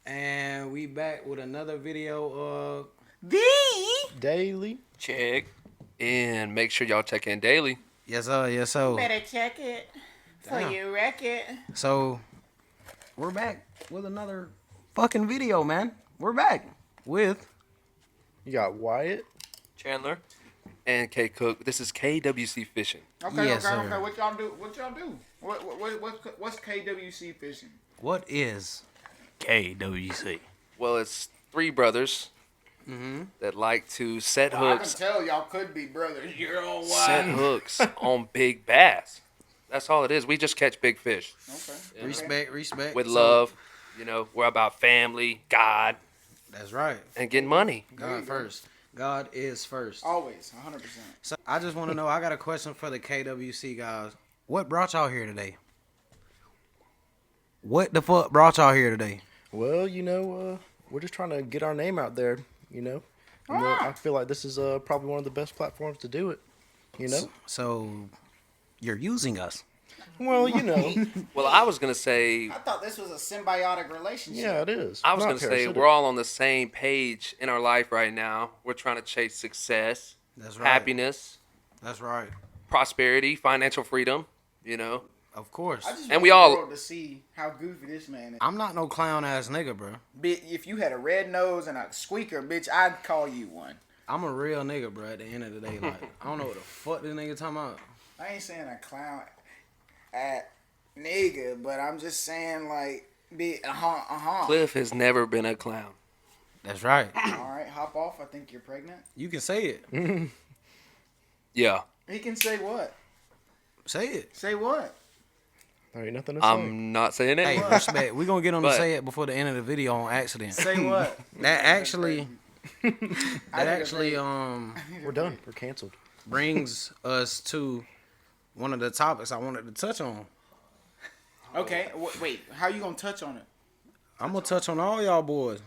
And we back with another video of The Daily. Check. And make sure y'all check in daily. Yes sir. better check it for Damn. you wreck it. So we're back with another fucking video, man. We're back with You got Wyatt. Chandler and K Cook. This is KWC Fishing. Okay, Yes, okay, sir. okay. What y'all do? What's KWC fishing? what is KWC? Well, it's three brothers that like to set hooks. tell y'all could be brothers. You're all Set hooks on big bass. That's all it is. We just catch big fish Okay. Respect. with So, love. You know, we're about family, God, That's right. and getting money. God first. God is first. Always, 100%. So I just want to know. I got a question for the KWC guys. What brought y'all here today? What the fuck brought y'all here today? Well, we're just trying to get our name out there, And I feel like this is probably one of the best platforms to do it, So you're using us. Well, Well, I was gonna say, I thought this was a symbiotic relationship. yeah, it is. I was Not gonna say, parasitic. we're all on the same page in our life right now. We're trying to chase success, That's right. happiness, That's right. prosperity, financial freedom. Of course. I just And want we the all- world to see how goofy this man is. I'm not no clown ass nigga, bro. If you had a red nose and a squeaker, bitch, I'd call you one. I'm a real nigga, bro. At the end of the day, like I don't know what the fuck this nigga talking about. I ain't saying a clown at nigga, but I'm just saying like be Cliff has never been a clown. That's right. All right, hop off. I think you're pregnant. You can say it. Yeah, He can say what? Say it. Say what? There ain't nothing to say. I'm not saying Hey, it. respect. We're gonna get on to But- say it before the end of the video on accident. Say what? That actually We're done. We're canceled. brings us to one of the topics I wanted to touch on. Okay, wait. How you gonna touch on it? I'm gonna touch on all y'all boys.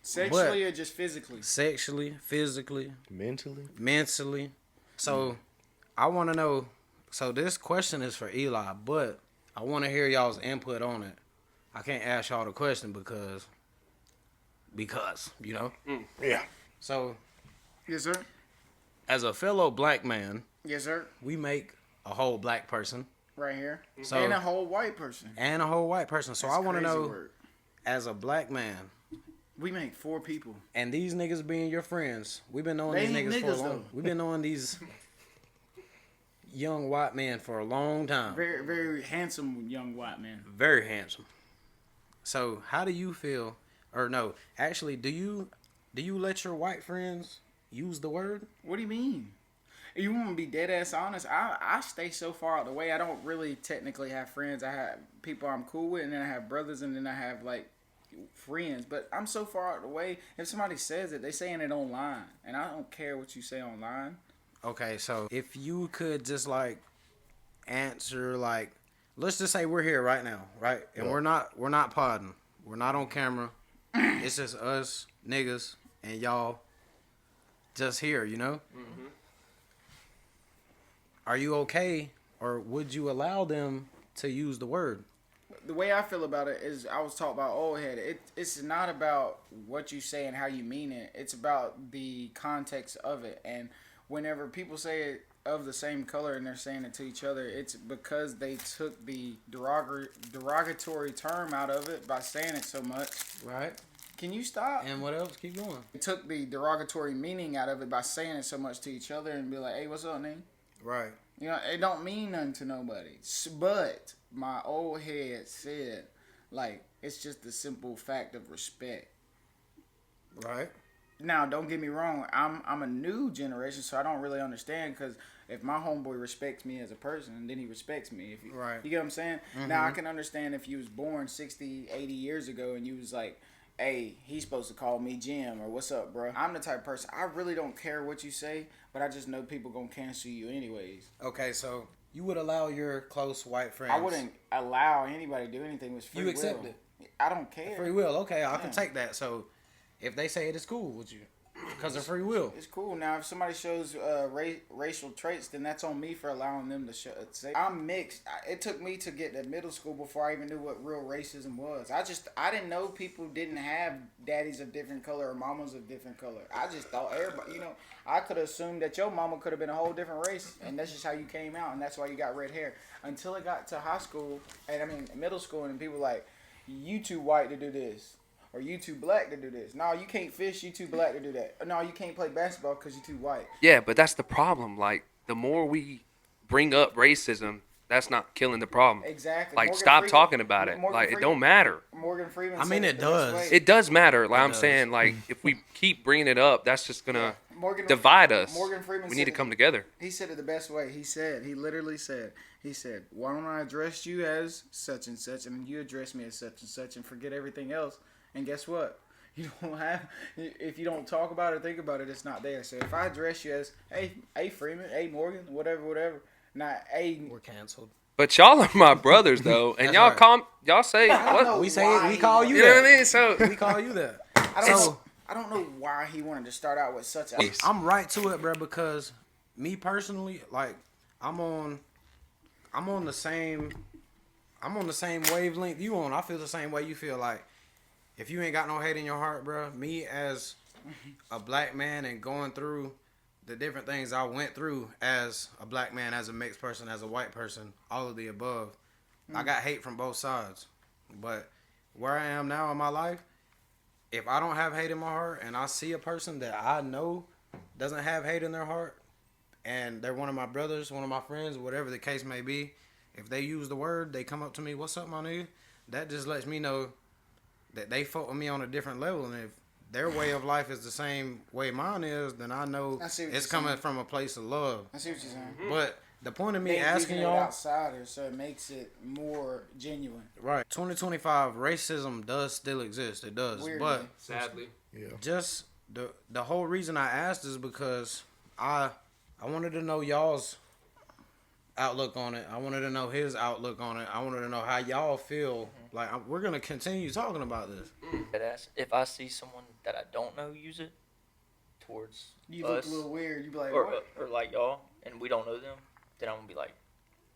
Sexually or just physically? Sexually, physically, Mentally. mentally. So I want to know. So this question is for Eli, but I want to hear y'all's input on it. I can't ask y'all the question because Yeah. So Yes, sir. as a fellow black man, Yes, sir. we make a whole black person Right here. So- and a whole white person. and a whole white person. So That's I want to crazy know, work. as a black man, We make 4 people. and these niggas being your friends, we've been knowing They these ain't niggas for a niggas, long. though. We've been knowing these young white men for a long time. Very, very handsome young white man. Very handsome. So how do you feel? Or no, actually, do you let your white friends use the word? What do you mean? You want to be dead ass honest? I stay so far out the way. I don't really technically have friends. I have people I'm cool with, and then I have brothers, and then I have like friends. But I'm so far out the way. If somebody says it, they saying it online, and I don't care what you say online. Okay, so if you could just like answer, like, let's just say we're here right now, right? And Yeah. we're not podding. We're not on camera. It's just us niggas and y'all just here, Are you okay, or would you allow them to use the word? The way I feel about it is, I was taught about old head. It's not about what you say and how you mean it. It's about the context of it. And whenever people say it of the same color and they're saying it to each other, it's because they took the derogatory term out of it by saying it so much. Right. Can you stop? And what else? Keep going. They took the derogatory meaning out of it by saying it so much to each other and be like, hey, what's up, nigga? Right. It don't mean nothing to nobody. But my old head said, like, it's just the simple fact of respect. Right. Now, don't get me wrong. I'm a new generation, so I don't really understand, because if my homeboy respects me as a person, then he respects me. If you, Right. You get what I'm saying? Now, I can understand if you was born 60, 80 years ago and you was like, hey, he's supposed to call me Jim, or what's up, bro? I'm the type of person, I really don't care what you say, but I just know people gonna cancel you anyways. Okay, so you would allow your close white friends. I wouldn't allow anybody to do anything with free You accept will. it? I don't care. Free will. Okay, I can Yeah. take that. So if they say it is cool, would you? because of free will. It's cool. Now, if somebody shows racial traits, then that's on me for allowing them to say. I'm mixed. It took me to get to middle school before I even knew what real racism was. I didn't know people didn't have daddies of different color or mamas of different color. I just thought everybody, I could assume that your mama could have been a whole different race, and that's just how you came out, and that's why you got red hair. Until it got to high school, middle school, and people like, you too white to do this. Or you too black to do this. No, you can't fish. You too black to do that. No, you can't play basketball because you too white. Yeah, but that's the problem. Like, the more we bring up racism, that's not killing the problem. Exactly. Like, Morgan stop Freeman, talking about it. Morgan Like, Freeman, it don't matter. Morgan Freeman. I mean, said it does. the best way. It does matter. Like, I'm does. saying, like, if we keep bringing it up, that's just gonna Morgan, divide us. Morgan Freeman. We need to come together. He said it the best way. He literally said, why don't I address you as such and such, and you address me as such and such, and forget everything else. And guess what? You don't have, if you don't talk about it or think about it, it's not there. So if I address you as, hey Freeman, hey Morgan, whatever, not hey. We're canceled. But y'all are my brothers, though, and That's y'all right. y'all say what? We say we call you You know that. what I mean? So We call you that. I don't know why he wanted to start out with such a. I'm right to it, bro, because me personally, like, I'm on the same wavelength you on. I feel the same way you feel. Like, if you ain't got no hate in your heart, bro, me as a black man and going through the different things I went through as a black man, as a mixed person, as a white person, all of the above, I got hate from both sides. But where I am now in my life, if I don't have hate in my heart and I see a person that I know doesn't have hate in their heart, and they're one of my brothers, one of my friends, whatever the case may be, if they use the word, they come up to me, what's up, my nigga? That just lets me know that they fuck with me on a different level. And if their way of life is the same way mine is, then I know it's coming from a place of love. I see what you're saying. But the point of me They asking leaving it y'all, outsiders, so it makes it more genuine. right, 2025, racism does still exist. It does. Weirdly. But sadly, Yeah. just the whole reason I asked is because I wanted to know y'all's outlook on it. I wanted to know his outlook on it. I wanted to know how y'all feel. Like, we're gonna continue talking about this. If I see someone that I don't know use it towards You us look a little weird. You be like, or, what? or like y'all, and we don't know them, then I'm gonna be like,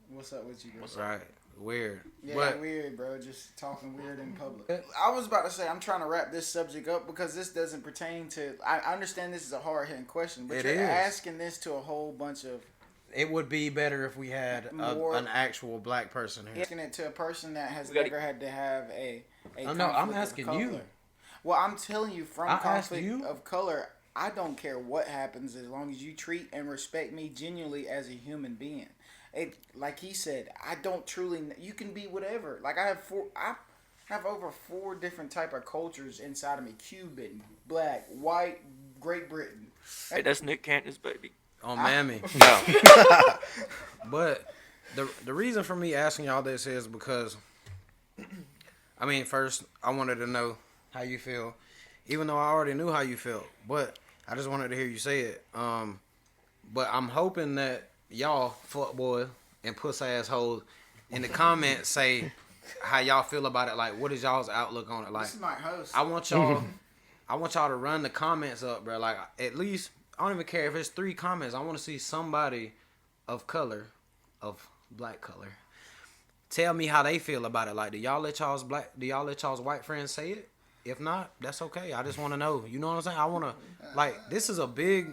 What's up with you, bro? Right, weird. Yeah, But weird, bro. Just talking weird in public. I was about to say, I'm trying to wrap this subject up because this doesn't pertain to. I understand this is a hard hitting question, but It you're is. asking this to a whole bunch of. it would be better if we had More- an actual black person here. Asking it to a person that has We gotta- never had to have a Oh, no, I'm conflict of asking you. color. Well, I'm telling you, from I asked conflict you. of color, I don't care what happens as long as you treat and respect me genuinely as a human being. It, like he said, I don't truly. You can be whatever. Like I have over 4 different type of cultures inside of me: Cuban, black, white, Great Britain. hey, that's Nick Cantor's baby. Oh, mammy. no. But the reason for me asking y'all this is because, I mean, first, I wanted to know how you feel, even though I already knew how you felt. But I just wanted to hear you say it. But I'm hoping that y'all, fuckboy and puss assholes, in the comments say how y'all feel about it. Like, what is y'all's outlook on it? Like, This is my host. I want y'all to run the comments up, bro. Like, at least, I don't even care if it's 3 comments. I want to see somebody of color, of black color, tell me how they feel about it. Like, do y'all let y'all's white friends say it? If not, that's okay. I just want to know. You know what I'm saying? I want to, like, this is a big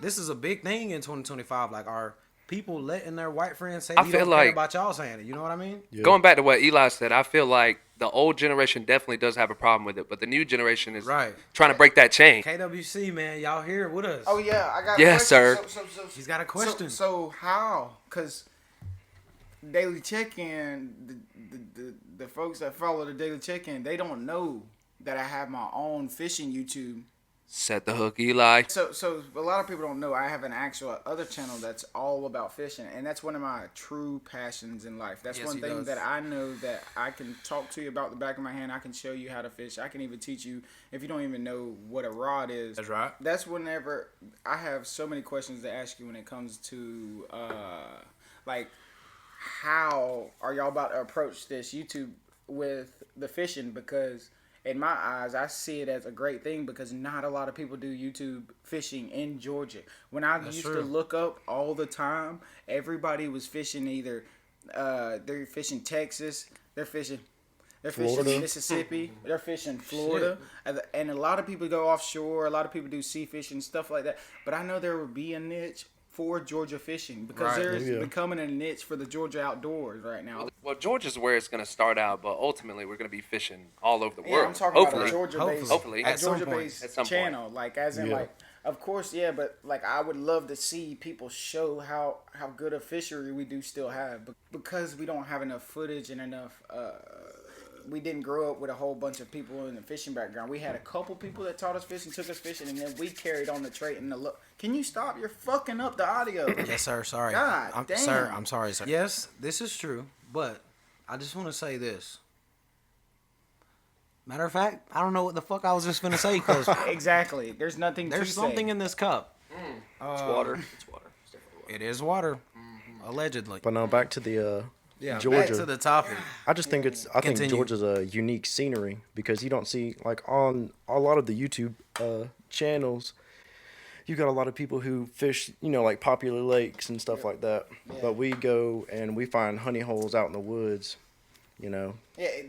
thing in 2025. Like, are people letting their white friends say I we feel don't like- care about y'all saying it? You know what I mean? Yeah. Going back to what Eli said, I feel like the old generation definitely does have a problem with it, but the new generation is Right. trying to break that chain. KWC, man, y'all here with us. Oh yeah, I got. Yes, a question. sir. So, He's got a question. So how? Because daily check-in, the folks that follow the daily check-in, they don't know that I have my own fishing YouTube. Set the hook, Eli. So a lot of people don't know I have an actual other channel that's all about fishing, and that's one of my true passions in life. That's Yes, one he thing does. that I know that I can talk to you about the back of my hand. I can show you how to fish. I can even teach you if you don't even know what a rod is. That's right. That's whenever I have so many questions to ask you when it comes to like how are y'all about to approach this YouTube with the fishing, because in my eyes, I see it as a great thing because not a lot of people do YouTube fishing in Georgia. When I used to look up all the time, everybody was fishing either they're fishing Texas, they're fishing Mississippi, they're fishing Florida, and a lot of people go offshore. A lot of people do sea fishing, stuff like that. But I know there will be a niche for Georgia fishing because there's becoming a niche for the Georgia outdoors right now. Well, Georgia's where it's going to start out, but ultimately we're going to be fishing all over the world. Yeah, I'm talking hopefully. about a Georgia-based, hopefully. a Georgia-based channel, point. like as in like, of course, yeah, but like I would love to see people show how good a fishery we do still have, but because we don't have enough footage and enough. We didn't grow up with a whole bunch of people in the fishing background. We had a couple people that taught us fishing, took us fishing, and then we carried on the trait and the look. Can you stop? You're fucking up the audio. Yes, sir. Sorry. God damn. Sir, I'm sorry, sir. Yes, this is true, but I just want to say this. Matter of fact, I don't know what the fuck I was just finna say because exactly. There's nothing. There's something in this cup. It's water. It's water. It's definitely water. It is water, allegedly. But now back to the Georgia. Back to the topic. I just think I think Georgia's a unique scenery because you don't see like on a lot of the YouTube channels. You got a lot of people who fish, like popular lakes and stuff like that. Yeah. But we go and we find honey holes out in the woods. Yeah,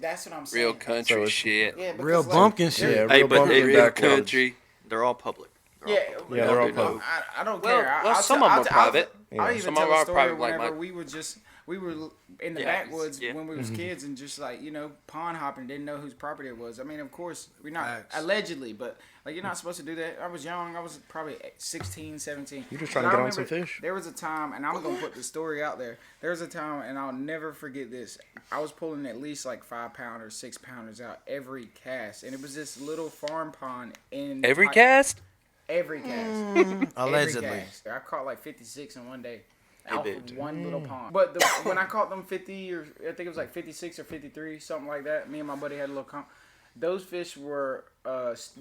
that's what I'm saying. Real country shit. Yeah, real bumpkin shit. Yeah, Hey, real but bumpkin real backwards. country, they're all public. They're all public. I don't Well, care. well, some of them are private. I'll even Some tell of a them are story private, whenever like we were in the backwoods when we was kids and just like, pond hopping, didn't know whose property it was. I mean, of course, we're not allegedly, but like you're not supposed to do that. I was young. I was probably 16, 17. You're just trying to get on some fish. There was a time, and I'm going to put the story out there. There was a time, and I'll never forget this. I was pulling at least like 5-pounders, 6-pounders out every cast, and it was this little farm pond in Every cast? Every cast. Allegedly. Every cast. I caught like 56 in one day. Hey, Out babe. of one little pond. But when I caught them 50 or I think it was like 56 or 53, something like that. Me and my buddy had a little comp. Those fish were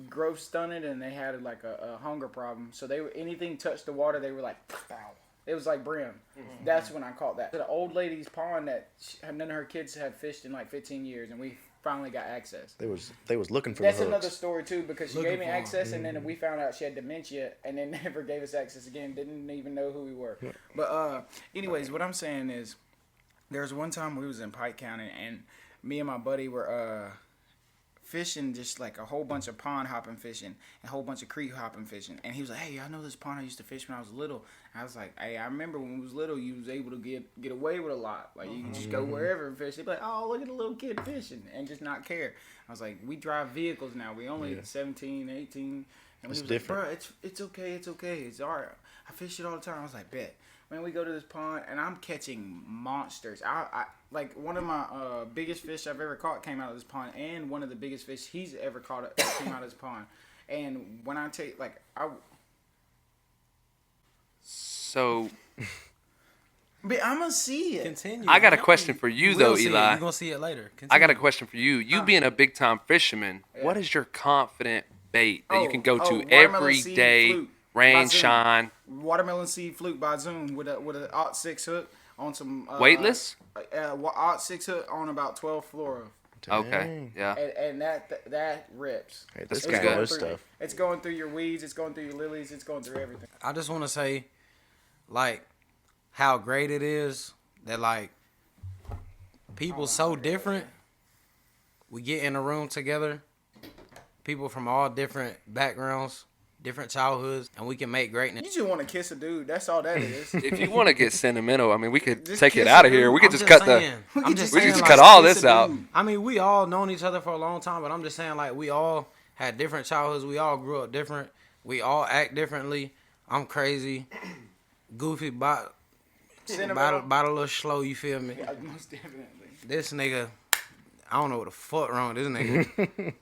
growth stunted and they had like a hunger problem. So they were anything touched the water, they were like, pow. It was like brim. Mm-hmm. That's when I caught that. The old lady's pond that none of her kids had fished in like 15 years, and we finally got access. They was looking for That's the hooks. another story too, because she gave me access, and then we found out she had dementia, and then never gave us access again. Didn't even know who we were. Yeah. But anyways, what I'm saying is, there was one time we was in Pike County, and me and my buddy were fishing, just like a whole bunch of pond hopping fishing, and a whole bunch of creek hopping fishing. And he was like, "Hey, I know this pond I used to fish when I was little." And I was like, "Hey, I remember when we was little, you was able to get away with a lot. Like you could just go wherever and fish." They'd be like, "Oh, look at the little kid fishing," and just not care. I was like, "We drive vehicles now. We only 17, 18." And It's he was different. like, "Bro, it's okay. It's okay. It's all right. I fish it all the time." I was like, "Bet." Man, we go to this pond, and I'm catching monsters. I like one of my biggest fish I've ever caught came out of this pond, and one of the biggest fish he's ever caught came out of this pond. And when I take So but I'm gonna see it. Continue. I got a question for you though, Eli. You're gonna see it later. Continue. I got a question for you. You being a big time fisherman, what is your confident bait that you can go to watermelon every seed day, fluke rain, by Zoom. shine? Watermelon seed fluke by Zoom with a 0.6 hook on some Weightless? 0.6 hook on about 12 fluoro. Okay, yeah. And that rips. Hey, this That's guy good. knows stuff. It's going through your weeds. It's going through your lilies. It's going through everything. I just want to say, like, how great it is that, like, people so different. We get in a room together, people from all different backgrounds, different childhoods, and we can make greatness. You just want to kiss a dude. That's all that is. If you want to get sentimental, I mean, we could Just take it kiss out of it, here. dude. We could I'm just cut saying, the. I'm just We saying, could just like, cut all kiss this a out. dude. I mean, we all known each other for a long time, but I'm just saying, like, we all had different childhoods. We all grew up different. We all act differently. I'm crazy, goofy, about a little slow, you feel me? Yeah, most definitely. This nigga, I don't know what the fuck wrong with this nigga.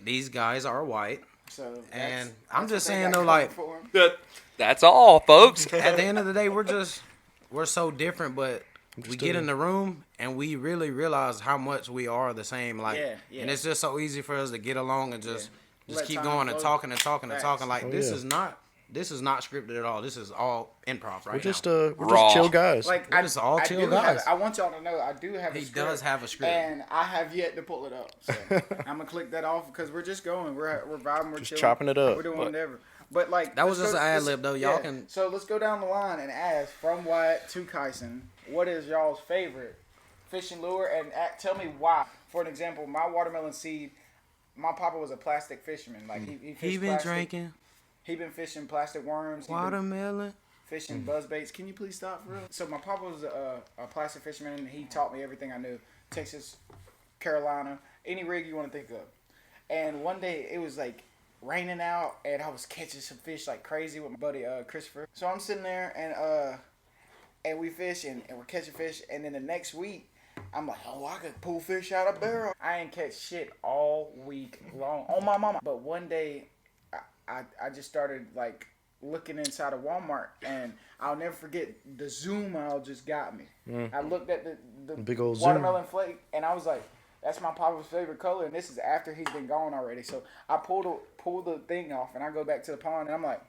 These guys are white. So And that's I'm just what they saying, got though, like, going for 'em. That's all, folks. at the end of the day, we're so different, but we get in the room and we really realize how much we are the same. Like, Yeah. and it's just so easy for us to get along and just Let keep time going and flow. talking and talking and Facts. talking. Like, Oh, this yeah. is not This is not scripted at all. This is all improv right We're just now. we're Raw. just chill guys. Like We're just all chill do guys. I want y'all to know I do have a He script. does have a script. And I have yet to pull it up. So I'm gonna click that off because we're just going. We're vibing. We're Just chilling. chopping it up. We're doing whatever. But like That was let's just go- an ad let's- lib, though. Y'all can- So let's go down the line and ask from Wyatt to Kyson, what is y'all's favorite fishing lure, and tell me why. For an example, my watermelon seed. My papa was a plastic fisherman. Like he fished He been plastic. drinking He been fishing plastic worms. He been watermelon. fishing buzz baits. Can you please stop for real? So my papa was a plastic fisherman. And he taught me everything I knew. Texas, Carolina, any rig you want to think of. And one day it was like raining out, and I was catching some fish like crazy with my buddy Christopher. So I'm sitting there and we fish and we're catching fish. And then the next week, I'm like, oh, I could pull fish out of barrel. I ain't catch shit all week long on my mama. But one day, I just started like looking inside of Walmart, and I'll never forget the zoom out just got me. I looked at the Big old watermelon flake, and I was like, that's my papa's favorite color, and this is after he's been gone already. So I pull the thing off, and I go back to the pond, and I'm like,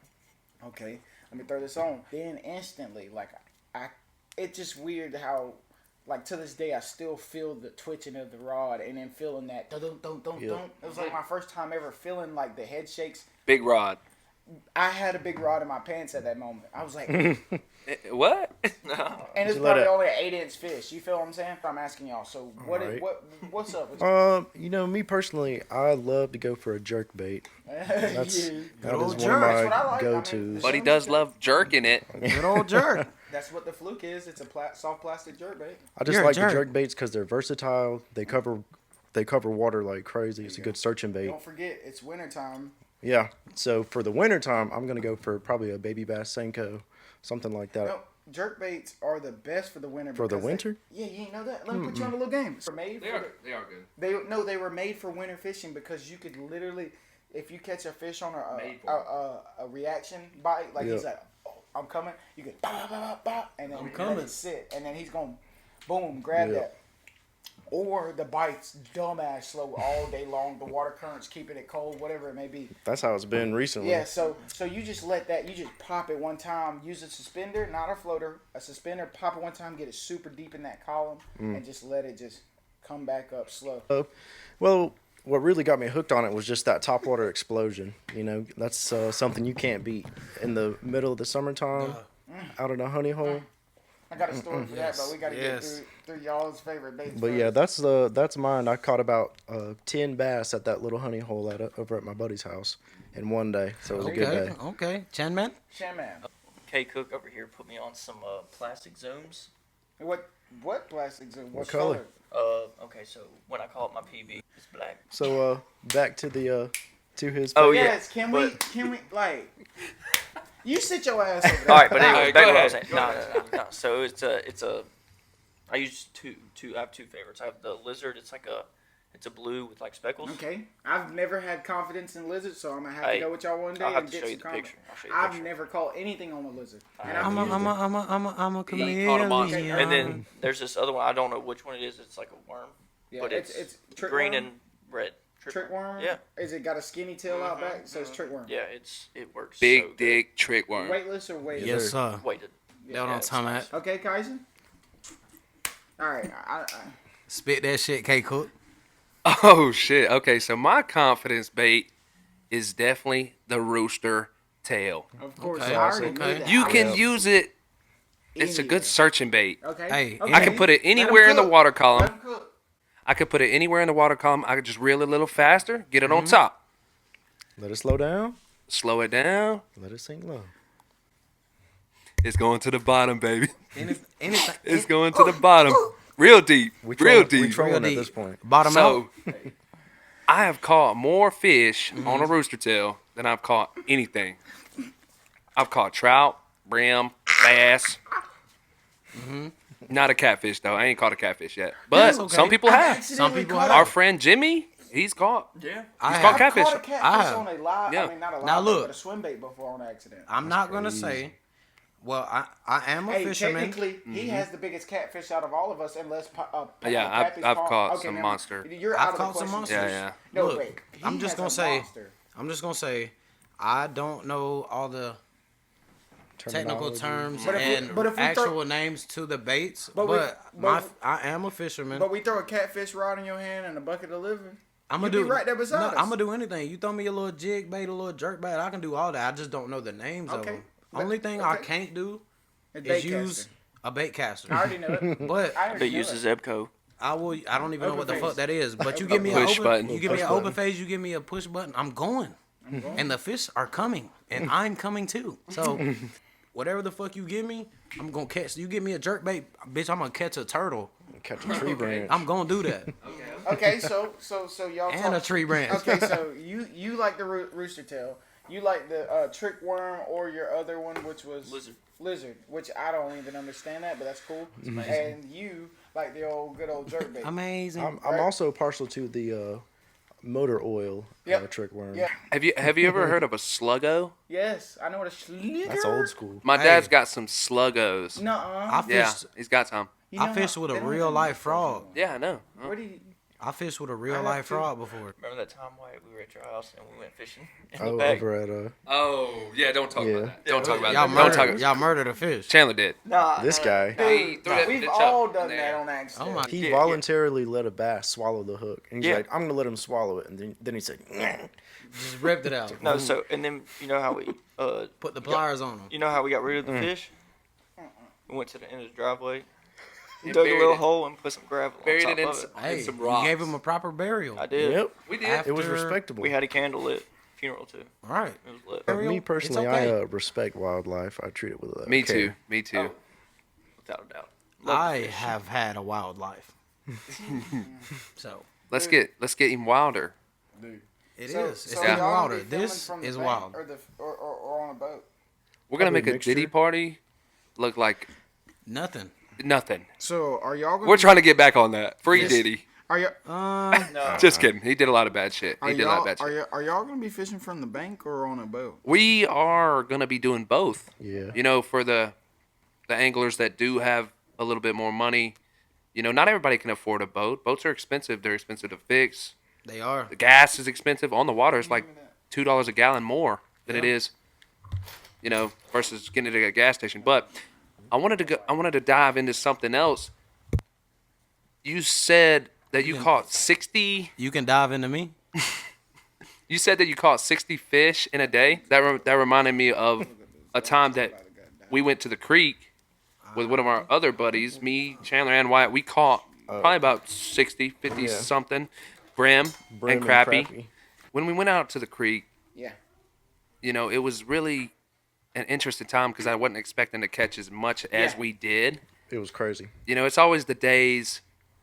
okay, let me throw this on. Then instantly, like it's just weird how. Like, to this day, I still feel the twitching of the rod and then feeling that dun-dun-dun-dun-dun. It was like my first time ever feeling like the head shakes. Big rod. I had a big rod in my pants at that moment. I was like, What? and it's You let probably it- only an 8-inch fish. You feel what I'm saying? I'm asking y'all. So Alright. what's up? You know, me personally, I love to go for a jerk bait. That's Yeah. that old is one jerk. of That's what I my like. I mean, go-tos. But he does love jerking it. Good old jerk. That's what the fluke is. It's a soft plastic jerk bait. I just You're a like the jerk. jerk baits because they're versatile. They cover water like crazy. It's a good searching bait. Don't forget, it's wintertime. Yeah. So for the winter time, I'm gonna go for probably a baby bass Senko, something like that. No, jerk baits are the best for the winter. For the because they- winter? Yeah, you ain't know that. Let me put you on a little game. They're made for the, They are good. They were made for winter fishing because you could literally, if you catch a fish on Made for a reaction bite, like he's Yeah. like, oh, I'm coming, you could bah, bah, bah, bah, and then I'm let coming. it sit, and then he's gonna, boom, grab Yeah. that. Or the bite's dumbass slow all day long. The water current's keeping it cold, whatever it may be. That's how it's been recently. Yeah, so you just let that, you just pop it one time, use a suspender, not a floater, a suspender, pop it one time, get it super deep in that column, and just let it just come back up slow. Well, what really got me hooked on it was just that topwater explosion. You know, that's something you can't beat in the middle of the summertime, out in a honey hole. I got a story for that, but we got to Yes. get through y'all's favorite baits. But yeah, that's mine. I caught about 10 bass at that little honey hole over at my buddy's house in one day. So it was a good Okay, day. okay. Chan man. Shaman. K Cook over here put me on some plastic zooms. What plastics and what color? color? Okay, so when I call it my PB, it's black. So back to the to his. Oh, yeah. Yes, can we like? You sit your ass over there. All right, but anyway, Alright, back go to what I was ahead, saying. No. So it's a. I use two. I have two favorites. I have the lizard. It's a blue with like speckles. Okay, I've never had confidence in lizards, so I'm gonna have to Hey, go with y'all one day I'll have and to get show some you the confidence. picture. I'll show you the I've picture. never caught anything on a lizard, and I'm I've used it. I'm a He caught a monster. chameleon. And then there's this other one. I don't know which one it is. It's like a worm, Yeah, but it's trick green worm? and red. Trick worm. Yeah. Is it got a skinny tail out back? So it's trick worm. Yeah, it works. so Big good. dick trick worm. Weightless or weighted? Yes, sir. Weighted. That what I'm it's talking nice. about. Okay, Kaiser. All right. Spit that shit, K Cook. Oh shit. Okay, so my confidence bait is definitely the rooster tail. Of course, Okay, I already okay. knew that. You I can was- use it. It's a Anywhere. good searching bait. Okay. Hey, okay. I can put it Let 'em anywhere in the cook. water Let column. 'em cook. I could put it anywhere in the water column. I could just reel it a little faster, get it on top, Let it slow down. slow it down. Let it sink low. It's going to the bottom, baby. Anything. It's going to the bottom. Real deep. We Real We deep. trolling Real at deep. this point. Bottom out. So, I have caught more fish on a rooster tail than I've caught anything. I've caught trout, brim, bass. Not a catfish, though. I ain't caught a catfish yet. But That's okay. some people have. Some people caught have. Our friend Jimmy, he's caught. Yeah. I He's have. caught I've catfish. caught a catfish I have. on a live. Yeah. I mean, not a live, Now look. but a swim bait before on accident. I'm not gonna say. Well, I am a Hey, fisherman. technically, he has the biggest catfish out of all of us, unless Yeah, I've caught some never mind. monster. You're I've out of the caught some question. monsters. Yeah. No, Look, wait. I'm He just has gonna a say- monster. I'm just gonna say, I don't know all the technical Terminology. terms But if we- and but if we actual names to the baits. But we- I am a fisherman. But we throw a catfish rod in your hand and a bucket of liver. I'm you gonna be do right there beside us. I'm gonna do anything. You throw me a little jig bait, a little jerk bait. I can do all that. I just don't know the names of Okay. them. But- Only thing I okay. can't do It's is bait use casting. a bait caster. I already know it. But I But already know uses it. Zebco. I will. I don't even know what the Open fuck face. that is. But you give me a Push open button. You give me Push an open button. phase. You give me a push button. I'm going. And the fish are coming, and I'm coming too. So, whatever the fuck you give me, I'm gonna catch. You give me a jerk bait, bitch. I'm gonna catch a turtle. Catch a tree branch. I'm gonna do that. Okay, so y'all And a talk. tree branch. Okay, so you like the rooster tail. You like the trick worm or your other one, which was lizard, which I don't even understand that, but that's cool. And you like the good old jerk bait. Amazing. I'm also partial to the motor oil Yep. trick worm. Yeah. Have you ever heard of a sluggo? Yes, I know what a slugger. That's old school. My Hey. dad's got some sluggos. Nuh-uh. I Yeah, fished. he's got some. You know I fished how- with they a don't real even life make those frog. anymore. Yeah, I know. Where do you? I fished with a I real have life to- frog before. Remember that time, White? We were at your house and we went fishing in Oh, the back. over at Oh, yeah, don't talk Yeah. about that. Don't talk about Y'all that. Don't talk murdered. Y'all murdered a fish. Chandler did. Nah, this guy. He threw that We've bitch all up done in that there. on accident. Oh my. He Yeah, voluntarily let a bass swallow the hook, and he's Yeah. like, "I'm gonna let him swallow it," and then he said, Just ripped it out. No, so and then you know how we Put the pliers on them. you know how we got rid of the fish? We went to the end of the driveway, And dug a buried little it. hole and put some gravel Buried on it top in of some, it. Hey, some you rocks. gave him a proper burial. I did. "Yep, We did. After- it was respectable." We had a candlelit funeral too. Right. It was lit. Burial, Me it's personally, okay. I respect wildlife. I treat it with Me care. too. Me too. Oh, without a doubt. Love I the fish. have had a wild life. So Let's get even wilder. it So- is. It's so even y'all gonna wilder. be filming This from the is bank wild. or on a boat. We're gonna Probably make a mixture. Diddy party look like Nothing. nothing. So are y'all gonna? We're trying to get back on that. Free Yes. Diddy. Are you? No. Just kidding. He did a lot of bad shit. Are He did a lot of y'all? bad shit. Are y'all gonna be fishing from the bank or on a boat? We are gonna be doing both. Yeah. You know, for the anglers that do have a little bit more money, you know, not everybody can afford a boat. Boats are expensive. They're expensive to fix. They are. The gas is expensive. On the water, it's like $2 a gallon more than it is, you know, versus getting it at a gas station. But I wanted to dive into something else. You said that you caught 60. You can dive into me. You said that you caught 60 fish in a day. That reminded me of a time that we went to the creek with one of our other buddies, me, Chandler, and Wyatt. We caught probably about 60, 50 Yeah. something, brim, Brim and crappie. When we went out to the creek, Yeah. you know, it was really an interesting time because I wasn't expecting to catch as much as Yeah. we did. It was crazy. You know, it's always the days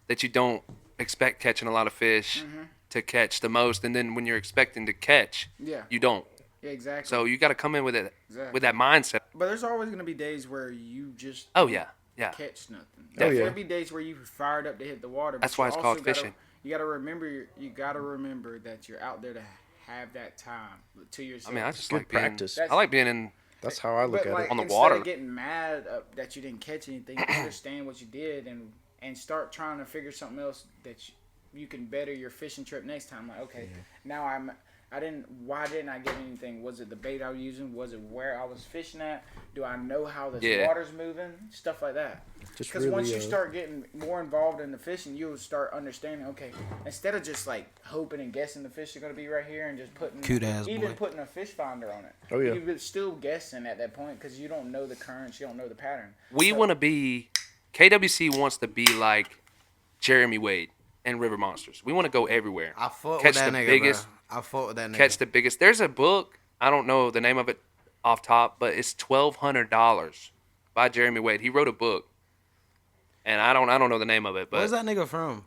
that you don't expect catching a lot of fish to catch the most, and then when you're expecting to catch, Yeah. you don't. Yeah. Exactly. So you got to come in with it Exactly. with that mindset. But there's always gonna be days where you just Oh yeah, yeah. catch nothing. Oh, yeah. There'll be days where you fired up to hit the water. That's but why you it's also called gotta- fishing. You gotta remember. You gotta remember that you're out there to have that time to yourself. I mean, I just Good like being. practice. I like being in. That's how I look But at like, it. On the instead water. of getting mad that you didn't catch anything, understand what you did and start trying to figure something else that you can better your fishing trip next time. Like, okay, now why didn't I get anything? Was it the bait I was using? Was it where I was fishing at? Do I know how this Yeah. water's moving? Stuff like that. Just Because really, once you start getting more involved in the fishing, you'll start understanding. Okay, instead of just like hoping and guessing the fish are gonna be right here and just putting Cute ass even boy. putting a fish finder on it. Oh, yeah. You're still guessing at that point because you don't know the currents, you don't know the pattern. We So- want to be. KWC wants to be like Jeremy Wade and River Monsters. We want to go everywhere. I fought Catch with that the nigga, biggest- bro. I fought with that nigga. Catch the biggest. There's a book. I don't know the name of it off top, but it's $1,200 by Jeremy Wade. He wrote a book, and I don't know the name of it, Where's but that nigga from?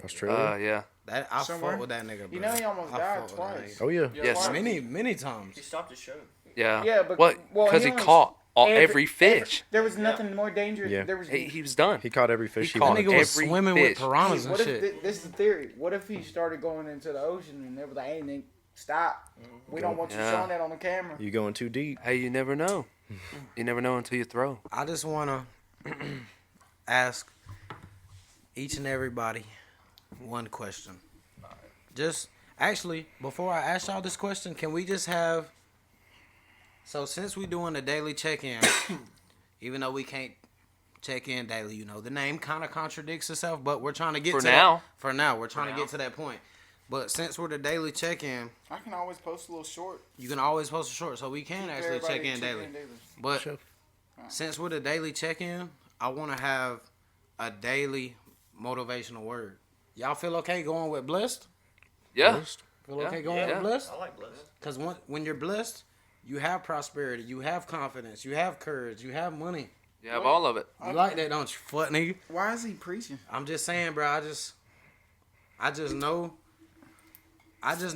Australia. yeah. That I Somewhere. fought with that nigga, bro. You know he almost I died fought with that twice. nigga. Oh yeah. Yes. Many times. He stopped the show. Yeah. Yeah, but what? well, Because he only- caught every fish. There was nothing more dangerous. Yeah. There was. He was done. He caught every fish He he caught That wanted. nigga was every swimming fish. with piranhas Hey, and what if shit. this is the theory? What if he started going into the ocean and they were like, "Hey, Nick, stop! We don't want you Yeah. showing that on the camera." You going too deep. Hey, you never know. You never know until you throw. I just wanna ask each and everybody one question. Just actually, before I ask y'all this question, can we just have So since we doing the daily check-in, even though we can't check in daily, the name kind of contradicts itself, but we're trying to get For to now. For now, we're trying to get to that point. But since we're the daily check-in, I can always post a little short. you can always post a short, so we can actually check in daily. But since we're the daily check-in, I want to have a daily motivational word. Y'all feel okay going with blessed? Yeah. Blessed. Feel okay going with blessed? I like blessed. Because when you're blessed, you have prosperity, you have confidence, you have courage, you have money. You have all of it. You like that, don't you, fuck nigga? Why is he preaching? I'm just saying, bro. I just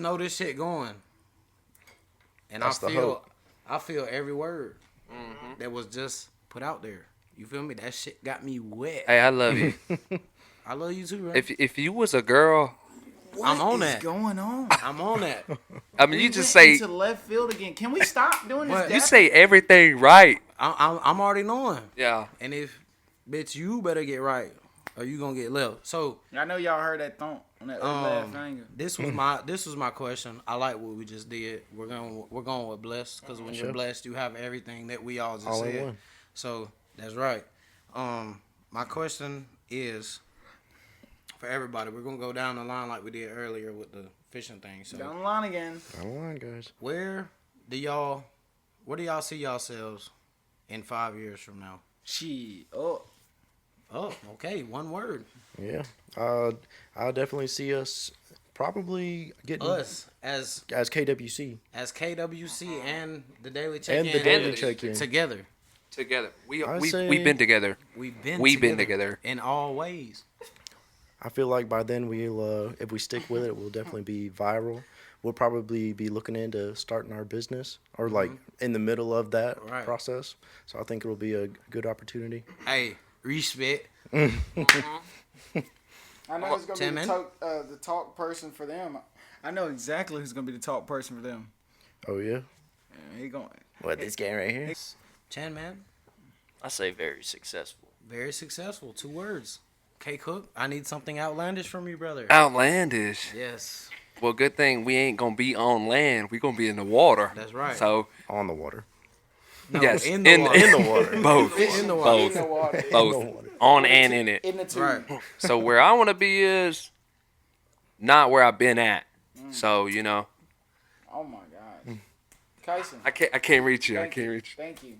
know this shit going, and That's the I hope. feel every word that was just put out there. You feel me? That shit got me wet. Hey, I love you. I love you too, bro. If you was a girl, I'm on What is that. going on? I'm on that. I mean, you We just went say into left field again. Can we stop doing this? What? you say everything right. I'm already knowing. Yeah. And if bitch, you better get right, or you gonna get left. So I know y'all heard that thump on that left finger. this was my question. I like what we just did. We're going with blessed because when you're blessed, you have everything that we all just All in said. one. So that's right. My question is for everybody. We're gonna go down the line like we did earlier with the fishing thing. So Down the line again. I don't mind, guys. where do y'all see yourselves in 5 years from now? Shit. Oh. Oh, okay. One word. Yeah. I'll definitely see us probably getting Us as KWC KWC and the daily check-in and the daily And- check-in. together. Together. We've say- been together. We've been together in all ways. I feel like by then we'll, if we stick with it, we'll definitely be viral. We'll probably be looking into starting our business or like in the middle of that Right. process. So I think it'll be a good opportunity. Hey, respect. I know who's gonna Tim be in? the talk person for them. I know exactly who's gonna be the talk person for them. Oh yeah. He going. What, this guy right here? Chan, man, I say very successful. very successful. 2 words. K Cook, I need something outlandish from you, brother. Outlandish. Yes, Well, good thing we ain't gonna be on land. We gonna be in the water. that's right. So On the water. No, yes, in the water. In the water. both, In the water. both, In the water. both, on and in it. In the tube. Right. So where I want to be is not where I've been at. So Oh my God. Kyson. I can't reach you. I can't reach you. Thank you.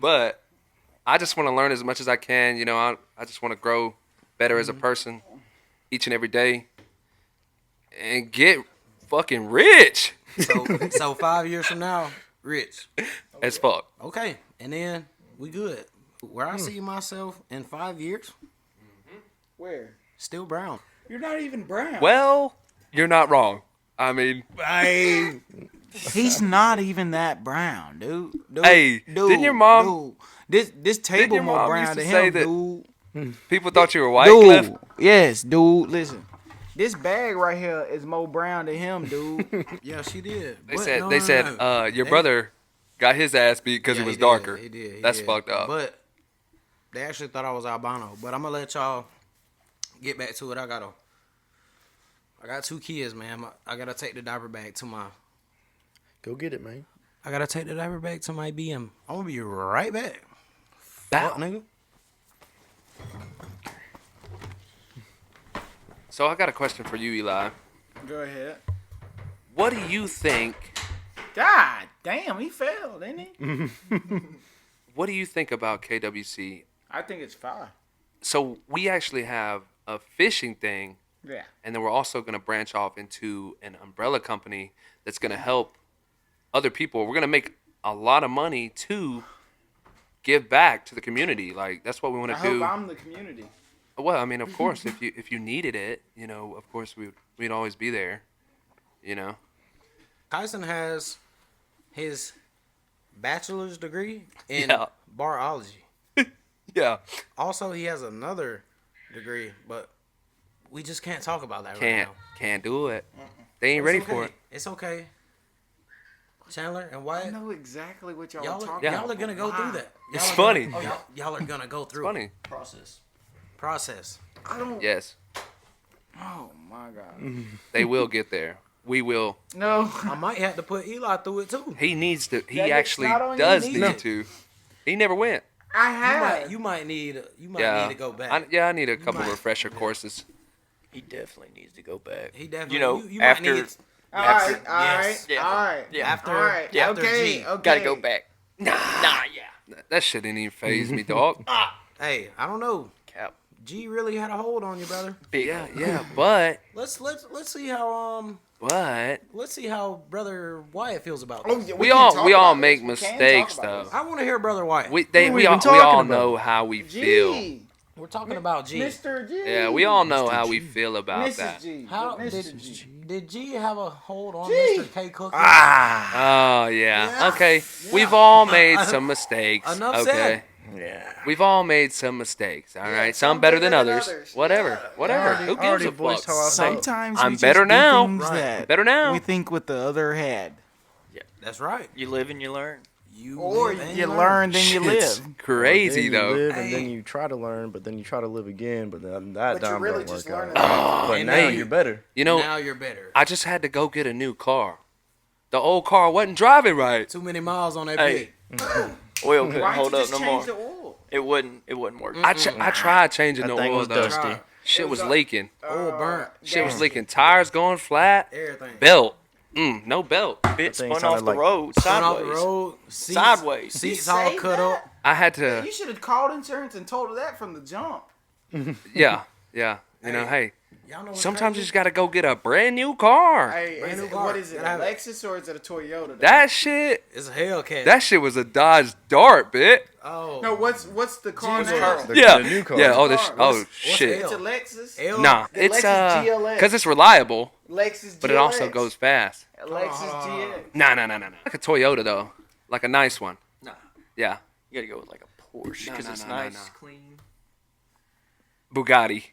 But I just want to learn as much as I can. I just want to grow better as a person each and every day and get fucking rich So 5 years from now, rich. as fuck. Okay, and then we good. Where I see myself in 5 years, Where? still brown. You're not even brown. Well, you're not wrong. I mean, He's not even that brown, dude. Hey, didn't your mom- This table your more mom brown used to than say him, that- dude. people thought you were white, Cliff. Dude, yes, dude. Listen, this bag right here is more brown than him, dude. Yeah, she did. They But said no. your They- brother got his ass beat because Yeah, he was did. darker. He did. He That's did. fucked up. But they actually thought I was albino. But I'm gonna let y'all get back to it. I got 2 kids, man. I gotta take the diaper bag to my. Go get it, man. I gotta take the diaper bag to my BM. I'm gonna be right back. Bow. Fuck, nigga. So I got a question for you, Eli. Go ahead. What do you think? God damn, he fell, didn't he? What do you think about KWC? I think it's fire. So we actually have a fishing thing, Yeah. and then we're also going to branch off into an umbrella company that's going to help other people. We're going to make a lot of money to give back to the community. Like that's what we want I to do. hope I'm the community. Well, I mean, of course, if you needed it, of course we'd always be there. Tyson has his bachelor's degree in Yeah. barology. Yeah. Also, he has another degree, but we just can't talk about that right Can't now. can't do it. They ain't It's ready okay. for it. It's okay. Chandler and I Wyatt, know exactly what y'all, y'all are talking about. are gonna go through that. It's Y'all are funny. gonna- y'all are gonna go through Funny. process. I don't. Yes, Oh my God. they will get there. we will. No. I might have to put Eli through it too. He needs to. He That it's actually not on does you. need to. He never went. I have. You might need need to go back. I need a couple might- refresher courses. He definitely needs to go back. He definitely. You know, you might after need All right, Yes. all right, Yeah. all right. Yeah. after All right. after Okay. G. Okay. Gotta go back. Nah, yeah. That shit didn't even phase me, dog. Hey, I don't know. Cap. G really had a hold on you, brother. Big. Yeah, but Let's see how let's see how brother Wyatt feels about Oh, this. yeah, we can all talk we all about make this. We can mistakes talk about though. I want to hear brother Wyatt. We What are we all even talking about? know how we this. feel. G. We're talking about G. Mr. G. Yeah, we all know how we feel about Mrs. that. G. How Mr. G. did G have a hold on G. Mr. K Cook? Oh yeah. Yeah. Okay. Yeah. We've all made some mistakes. Enough okay. said. Yeah. We've all made some mistakes. All right. some Some better than better than others. others. Whatever. Yeah. Whatever. Who gives already a voiced fuck? how I felt. Sometimes I'm we just better do now. things Right. that Better now. we think with the other had. That's right. You live and you learn. You Or live and You learn, then you Shit's live. crazy Then you though. live, and then Hey. you try to learn, but then you try to live again, but then that But you're time really don't just work learning. out. But And now now you're better. You know, now you're better. I just had to go get a new car. The old car wasn't driving right. Too many miles on that Hey. pig. Oil couldn't Why don't hold you up just no change more. the oil? It wouldn't work. I tried changing That the thing oil was though. dusty. Right. Shit It was was leaking. Oil burnt. Shit was damn. leaking. Tires going flat. Everything. Belt. No belt. Bit thing spun sounded off the like- road Spun off sideways. the road. Seats, Sideways. Seats You all say cut that? up. I had to. You should have called insurance and told her that from the jump. Yeah. You know, hey. Y'all know what's Sometimes you crazy? just gotta go get a brand new car. Hey, Brand new what car. is it? A Gotta have it. Lexus or is it a Toyota? though? That shit. It's a Hellcat. That shit was a Dodge Dart, bit. oh. No, what's the car Jeez, now? Carl. The, Yeah. the new car. Yeah. Oh, this. car? Oh What's shit. L? It's a Lexus. L. Nah, The it's Lexus GLX. because it's reliable, Lexus GLX. but it also goes fast. A Lexus GLX. Nah. Like a Toyota though, like a nice one. Nah, Yeah. you gotta go with like a Porsche No, because no, it's no, no, nice, no. clean. Bugatti.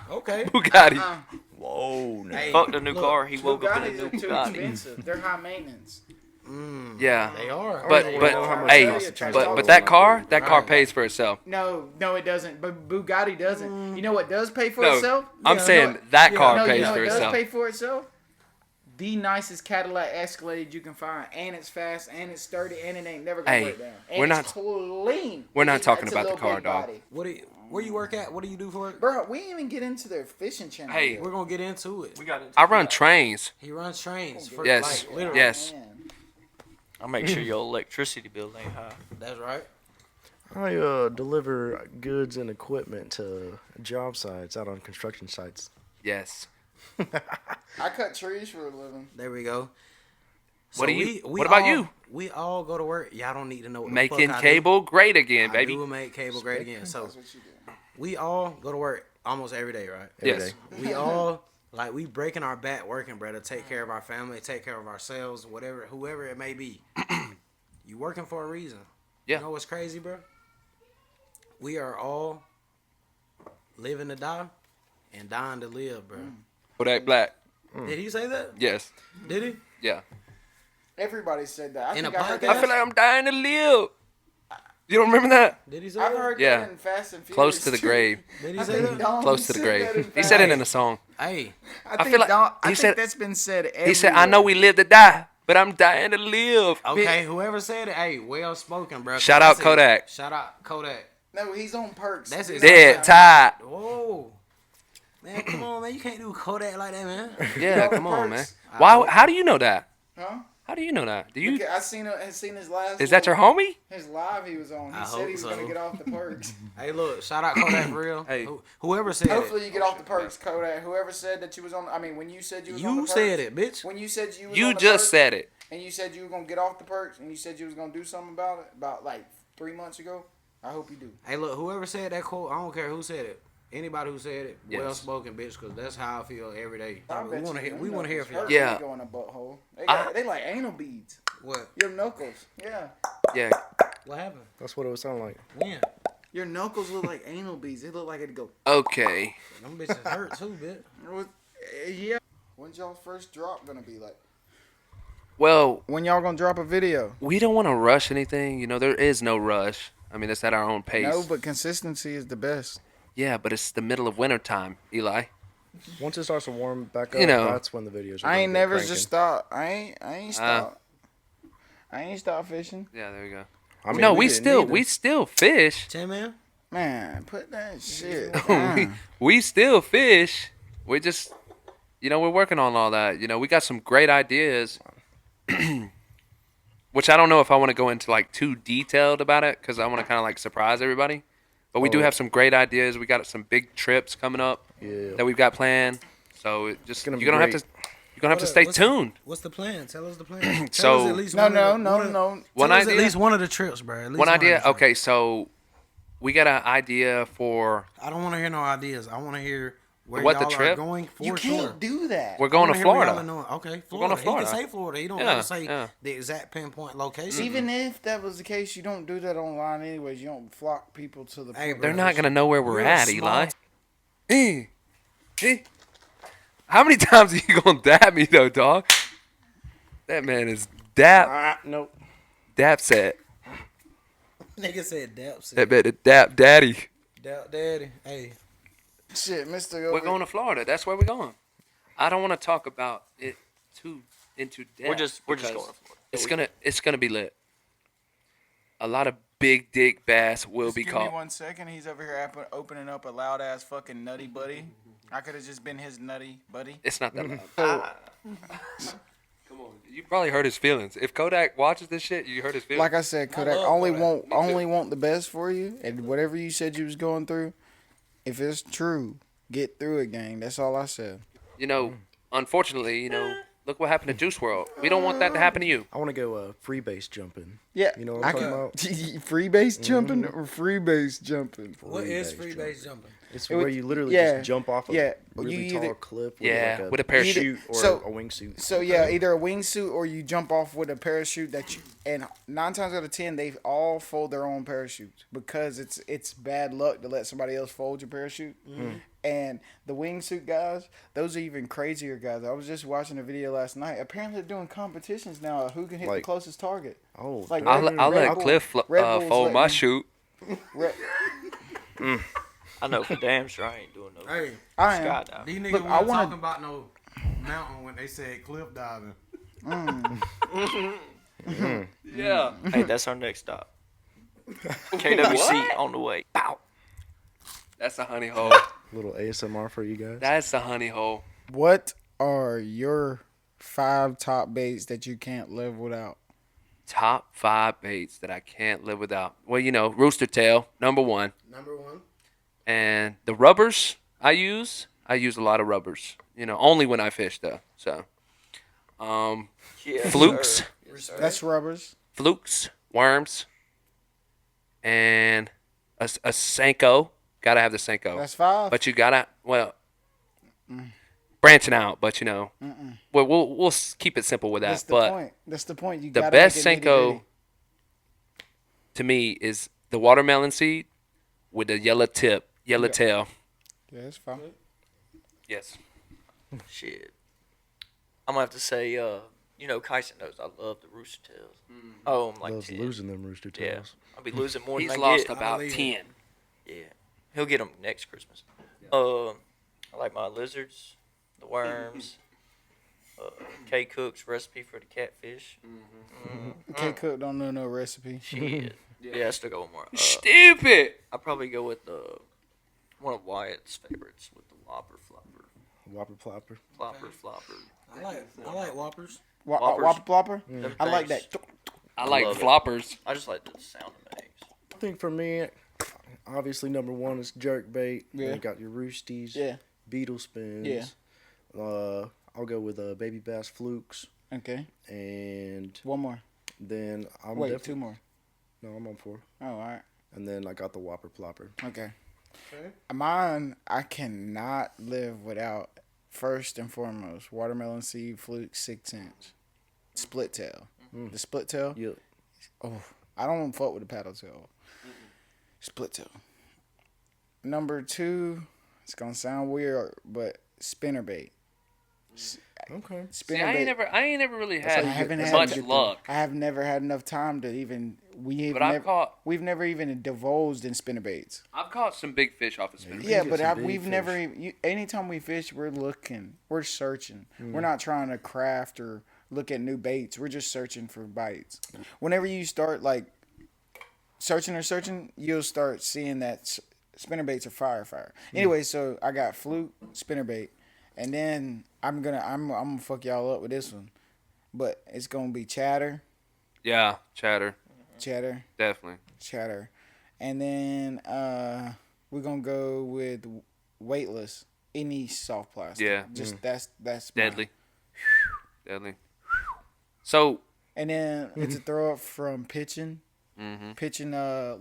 Okay. Bugatti. Whoa. No. Hey, Fucked a new look, car. He woke up in a Bugattis new are too Bugatti. expensive. They're high maintenance. Yeah. They are. But Well, but how much hey, it costs to change but the oil. that car Right. pays for itself. No, it doesn't. But Bugatti doesn't. You know what does pay for No, itself? I'm Yeah, saying no, that yeah, car no, you pays know for what does itself. pay for itself? The nicest Cadillac Escalade you can find, and it's fast, and it's sturdy, and it ain't never gonna Hey, break down. And we're it's not- clean. we're not It's talking a about the little car, big dog. body. Where you work at? What do you do for work? Bro, we didn't even get into their fishing channel. Hey, yet. We're gonna get into it. We got into I run that. trains. He runs trains. For, Yes. Like, literally. Yes. Man. I'll make sure your electricity bill ain't high. That's right. I deliver goods and equipment to job sites out on construction sites. Yes. I cut trees for a living. There we go. What do you- what about you? We all go to work. Y'all don't need to know what the Making fuck I cable great again, do. baby. I do make cable great again. So That's what you do. we all go to work almost every day, right? Every Yes. day. We all like we breaking our back working, bro, to take care of our family, take care of ourselves, whatever, whoever it may be. You working for a reason. Yeah. You know what's crazy, bro? We are all living to die and dying to live, bro. Kodak Black. Did he say that? Yes. Did he? Yeah. Everybody said that. I In think a I heard podcast? I that. feel like I'm dying to live. You don't remember that? Did he say I've that? heard Yeah. that in Fast and Furious. Close to the too. grave. Did he I say think that? Dom Close to the said grave. that in He Fast- said it in a song. Hey, I I think feel like Dom, he I said- think that's been said. He said, "I know we live to die, but I'm dying to live." okay, whoever said it, hey, well spoken, bro. Shout out That's it. Kodak. Shout out Kodak. No, he's on perks. That's it. Dead, tired. Whoa. Man, come on, man. You can't do Kodak like that, man. Yeah, come on, man. Perks. Why? How do you know that? Huh? How do you know that? Do you? Okay, I seen his last. Is that your homie? His live he was on. He I said hope he was so. gonna get off the perks. Hey, look, shout out Kodak for real. Hey. Whoever said Hopefully it. you get off the perks, Kodak. Whoever said that you was on. I mean, when you said you was on the You perks, said it, bitch. When you said you was You on the just perks, said it. and you said you were gonna get off the perks, and you said you was gonna do something about it about like 3 months ago. I hope you do. Hey, look, whoever said that quote, I don't care who said it. Anybody who said it, Yes. well spoken, bitch, because that's how I feel every day. I we bet want to you hear. them We want to hear knuckles from hurt y'all. Yeah. when you go in a butthole. They like anal beads. What? Your knuckles. Yeah. Yeah. What happened? That's what it would sound like. When? Your knuckles look like anal beads. They look like it'd go. Okay. Them bitches hurt too, bitch. Yeah. When's y'all first drop gonna be like? Well, When y'all gonna drop a video? we don't want to rush anything. You know, there is no rush. I mean, it's at our own pace. No, but consistency is the best. Yeah, but it's the middle of winter time, Eli. Once it starts to warm back up, You know. that's when the videos are I ain't gonna get never cranking. just stopped. I ain't stopped. I ain't stopped fishing. Yeah, there you go. I mean, No, we didn't still fish. 10 man. Man, put that shit we, down. we still fish. We just, we're working on all that. We got some great ideas, which I don't know if I want to go into like too detailed about it because I want to kind of like surprise everybody. But we do have some great ideas. We got some big trips coming up that we've got planned. So you're gonna have to stay tuned. What's the plan? Tell us the plan. So- Tell us at least No. One Tell us at idea. least one of the trips, bro. At least One of idea. the trips. Okay, so we got an idea for. I don't want to hear no ideas. I want to hear where What, the y'all trip? are going for You sure. can't do that. We're going to I wanna hear where y'all Florida. are going. Okay, Florida. We're going to Florida. He can say Florida. He don't Yeah, have to say yeah. the exact pinpoint location. Even if that was the case, you don't do that online anyways. You don't flock people to the. Hey, point. They're not gonna know where we're You're a at, small- Eli. How many times are you gonna dap me though, dog? That man is dap Nope. set. Nigga said depths. That man is dap daddy. Dap daddy. Hey, Shit, Mister. We're going to Florida. That's where we're going. I don't want to talk about it too into depth. We're just going to because Florida. It's gonna be lit. A lot of big dick bass will be Give me caught. 1 second. He's over here opening up a loud ass fucking nutty buddy. I could have just been his nutty buddy. It's not that loud. Come on, you probably hurt his feelings. If Kodak watches this shit, you hurt his feelings. Like I said, Kodak love only Kodak. want the best for you, and whatever you said you was going through, if it's true, get through it, gang. That's all I said. Unfortunately, look what happened to Juice World. We don't want that to happen to you. I want to go free base jumping. Yeah, You know what I'm talking about? free base jumping or free base jumping? what is Free free base base jumping? It's It where would- you literally yeah, just jump off a yeah. really You tall either- cliff Yeah, with, with a like parachute. or So- a wingsuit. So yeah, either a wingsuit or you jump off with a parachute and 9 times out of 10 they all fold their own parachutes because it's bad luck to let somebody else fold your parachute. And the wingsuit guys, those are even crazier guys. I was just watching a video last night. Apparently they're doing competitions now of who can hit the Like- closest target. Oh, Like damn. I'll Red let Bull- Cliff Red Bull's fold my letting- shoot. Re- I know for damn sure I ain't doing no Hey, I am. skydiving. these niggas Look, weren't I wanna- talking about no mountain when they said cliff diving. Yeah. Hey, that's our next stop. KWC on the way. Bow. That's a honey hole. Little ASMR for you guys. That's a honey hole. What are your 5 top baits that you can't live without? Top 5 baits that I can't live without. Well, rooster tail, number 1. Number one. And the rubbers I use a lot of rubbers. Only when I fish though. So, Yeah, flukes, That's rubbers. flukes, worms, and a Senko. Gotta have the Senko. That's 5. But you gotta branching out. But we'll keep it simple with that. That's the but point. That's the point. You the gotta best make it Senko nitty-gritty. to me is the watermelon seed with the yellow tip, yellow tail. Yeah, that's fine. Yes. Shit. I'm gonna have to say, Kyson knows I love the rooster tails. Oh, I'm like Loves 10. losing them rooster Yeah, tails. I'll be losing more He's than I lost get. about believe it. 10. Yeah, he'll get them next Christmas. I like my lizards, the worms. K Cook's recipe for the catfish. K Cook don't know no recipe. Shit. Yeah, I still go with more. Stupid. I'll probably go with one of Wyatt's favorites with the Whopper Flopper. Whopper plopper. Flopper. I like whoppers. Whoppers. Whopper plopper. Them I like things. that. I like love it. floppers. I just like the sound of eggs. I think for me, obviously number 1 is jerk bait. Yeah. Then you got your roosties. Yeah. Beetle spins. Yeah. I'll go with baby bass flukes, Okay. and One more. then I'm Wait, definitely 2 more. no, I'm on 4, Oh, all right. and then I got the Whopper plopper. Okay. Mine, I cannot live without. First and foremost, watermelon seed fluke 6-inch, split tail. The split tail. Yeah, Oh, I don't fuck with the paddle tail. Split tail. Number 2, it's gonna sound weird, but spinner bait. Okay. See, I ain't never really how had you haven't get- had much to- luck. I have never had enough time to even. We've never even divulged in spinnerbaits. I've caught some big fish off of spinner. You Yeah, can but get some big we've fish. never. Anytime we fish, we're looking, we're searching. Mm. We're not trying to craft or look at new baits. We're just searching for bites. Whenever you start like searching, you'll start seeing that spinnerbaits are fire. Anyway, so I got fluke spinnerbait, and then I'm gonna fuck y'all up with this one, but it's gonna be chatter, Yeah, chatter, chatter, definitely. and then we're gonna go with weightless, any soft plastic. Yeah. Just that's mine. Deadly. Deadly. So, And then it's a throw up from pitching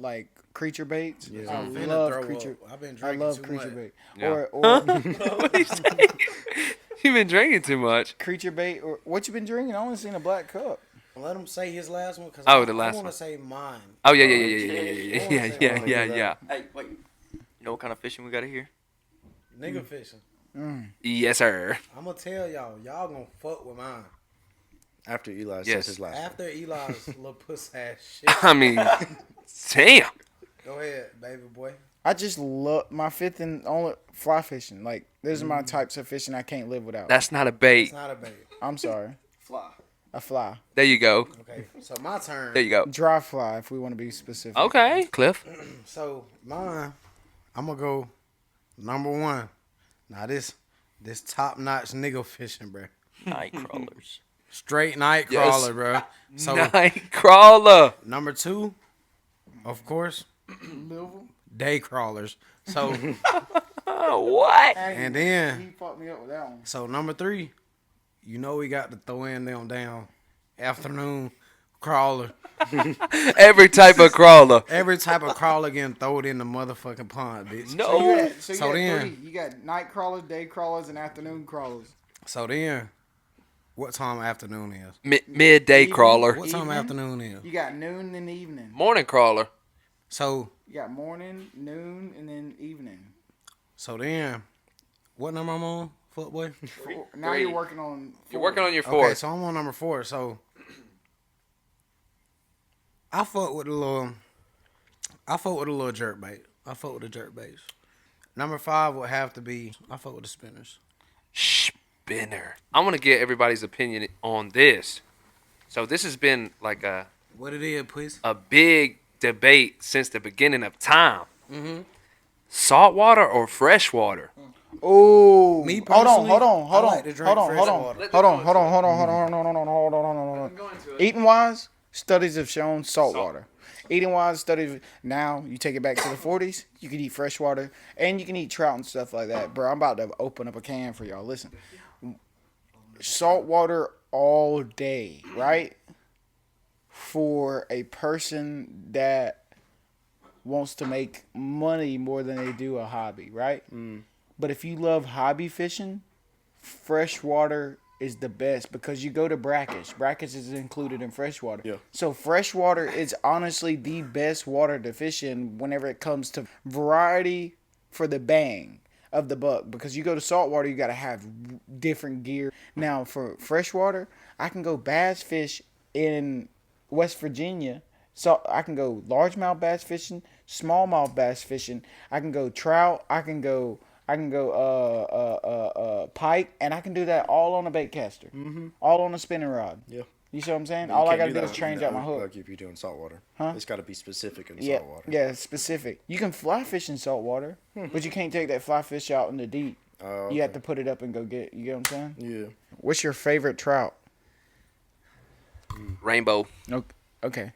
like creature baits. Yeah. I I'm finna love throw creature. up. I've been I drinking love too creature much. bait. Yeah. Or what are you saying? You've been drinking too much. creature bait. Or what you been drinking? I only seen a black cup. Let him say his last one because Oh, the last I want one. to say mine. Oh yeah. You know what kind of fishing we got here? Nigga fishing. Yes, sir. I'm gonna tell y'all gonna fuck with mine. After Eli Yes. says his last one. After Eli's little puss ass shit. I mean, damn. Go ahead, baby boy. I just love my fifth and only fly fishing. Like those are my types of fishing I can't live without. That's not a bait. It's not a bait. I'm sorry. Fly. A fly. There you go. Okay, so my turn. There you go. Dry fly if we want to be specific. Okay, Cliff. So mine, I'm gonna go number one. Now this top notch nigga fishing, bro. Night crawlers. Straight night Yes. crawler, bro. So Night crawler. number two, of course, day crawlers. So What? and then He fucked me up with that one. so number three, you know we got to throw in them down afternoon crawler. Every type of crawler. Every type of crawler getting thrown in the motherfucking pond, bitch. No. So you So got then- three. You got night crawlers, day crawlers, and afternoon crawlers. So then, what time afternoon is? Midday Evening. crawler. What time Evening? afternoon is? You got noon and evening. Morning crawler. So You got morning, noon, and then evening. then, what number I'm on, footboy? Now Three. you're working on. You're working on your Okay, fourth. so I'm on number 4. So I fuck with a little jerk bait. I fuck with the jerk baits. Number 5 would have to be I fuck with the spinners. Spinner. I want to get everybody's opinion on this. So this has been like a What it is, please? big debate since the beginning of time. Mm-hmm. Saltwater or freshwater? Oh, Me hold personally, on. I like to drink fresh water. Hold on. Eating wise, studies have shown saltwater. Eating wise, studies now you take it back to the 40s. You can eat fresh water and you can eat trout and stuff like that. Bro, I'm about to open up a can for y'all. Listen, saltwater all day, right? For a person that wants to make money more than they do a hobby, right? But if you love hobby fishing, freshwater is the best because you go to brackish. Brackish is included in freshwater. Yeah. So freshwater is honestly the best water to fish in whenever it comes to variety for the bang of the buck. Because you go to saltwater, you got to have different gear. Now for freshwater, I can go bass fish in West Virginia. So I can go largemouth bass fishing, smallmouth bass fishing. I can go trout. I can go pike, and I can do that all on a bait caster, all on a spinning rod. Yeah. You see what I'm saying? You All I can't gotta do do is that change in out my the- hook. Like if you're doing saltwater. Huh? It's got to be specific in Yeah, saltwater. yeah, specific. You can fly fish in saltwater, but you can't take that fly fish out in the deep. Oh, You have okay. to put it up and go get it. You get what I'm saying? Yeah. What's your favorite trout? Rainbow. Okay.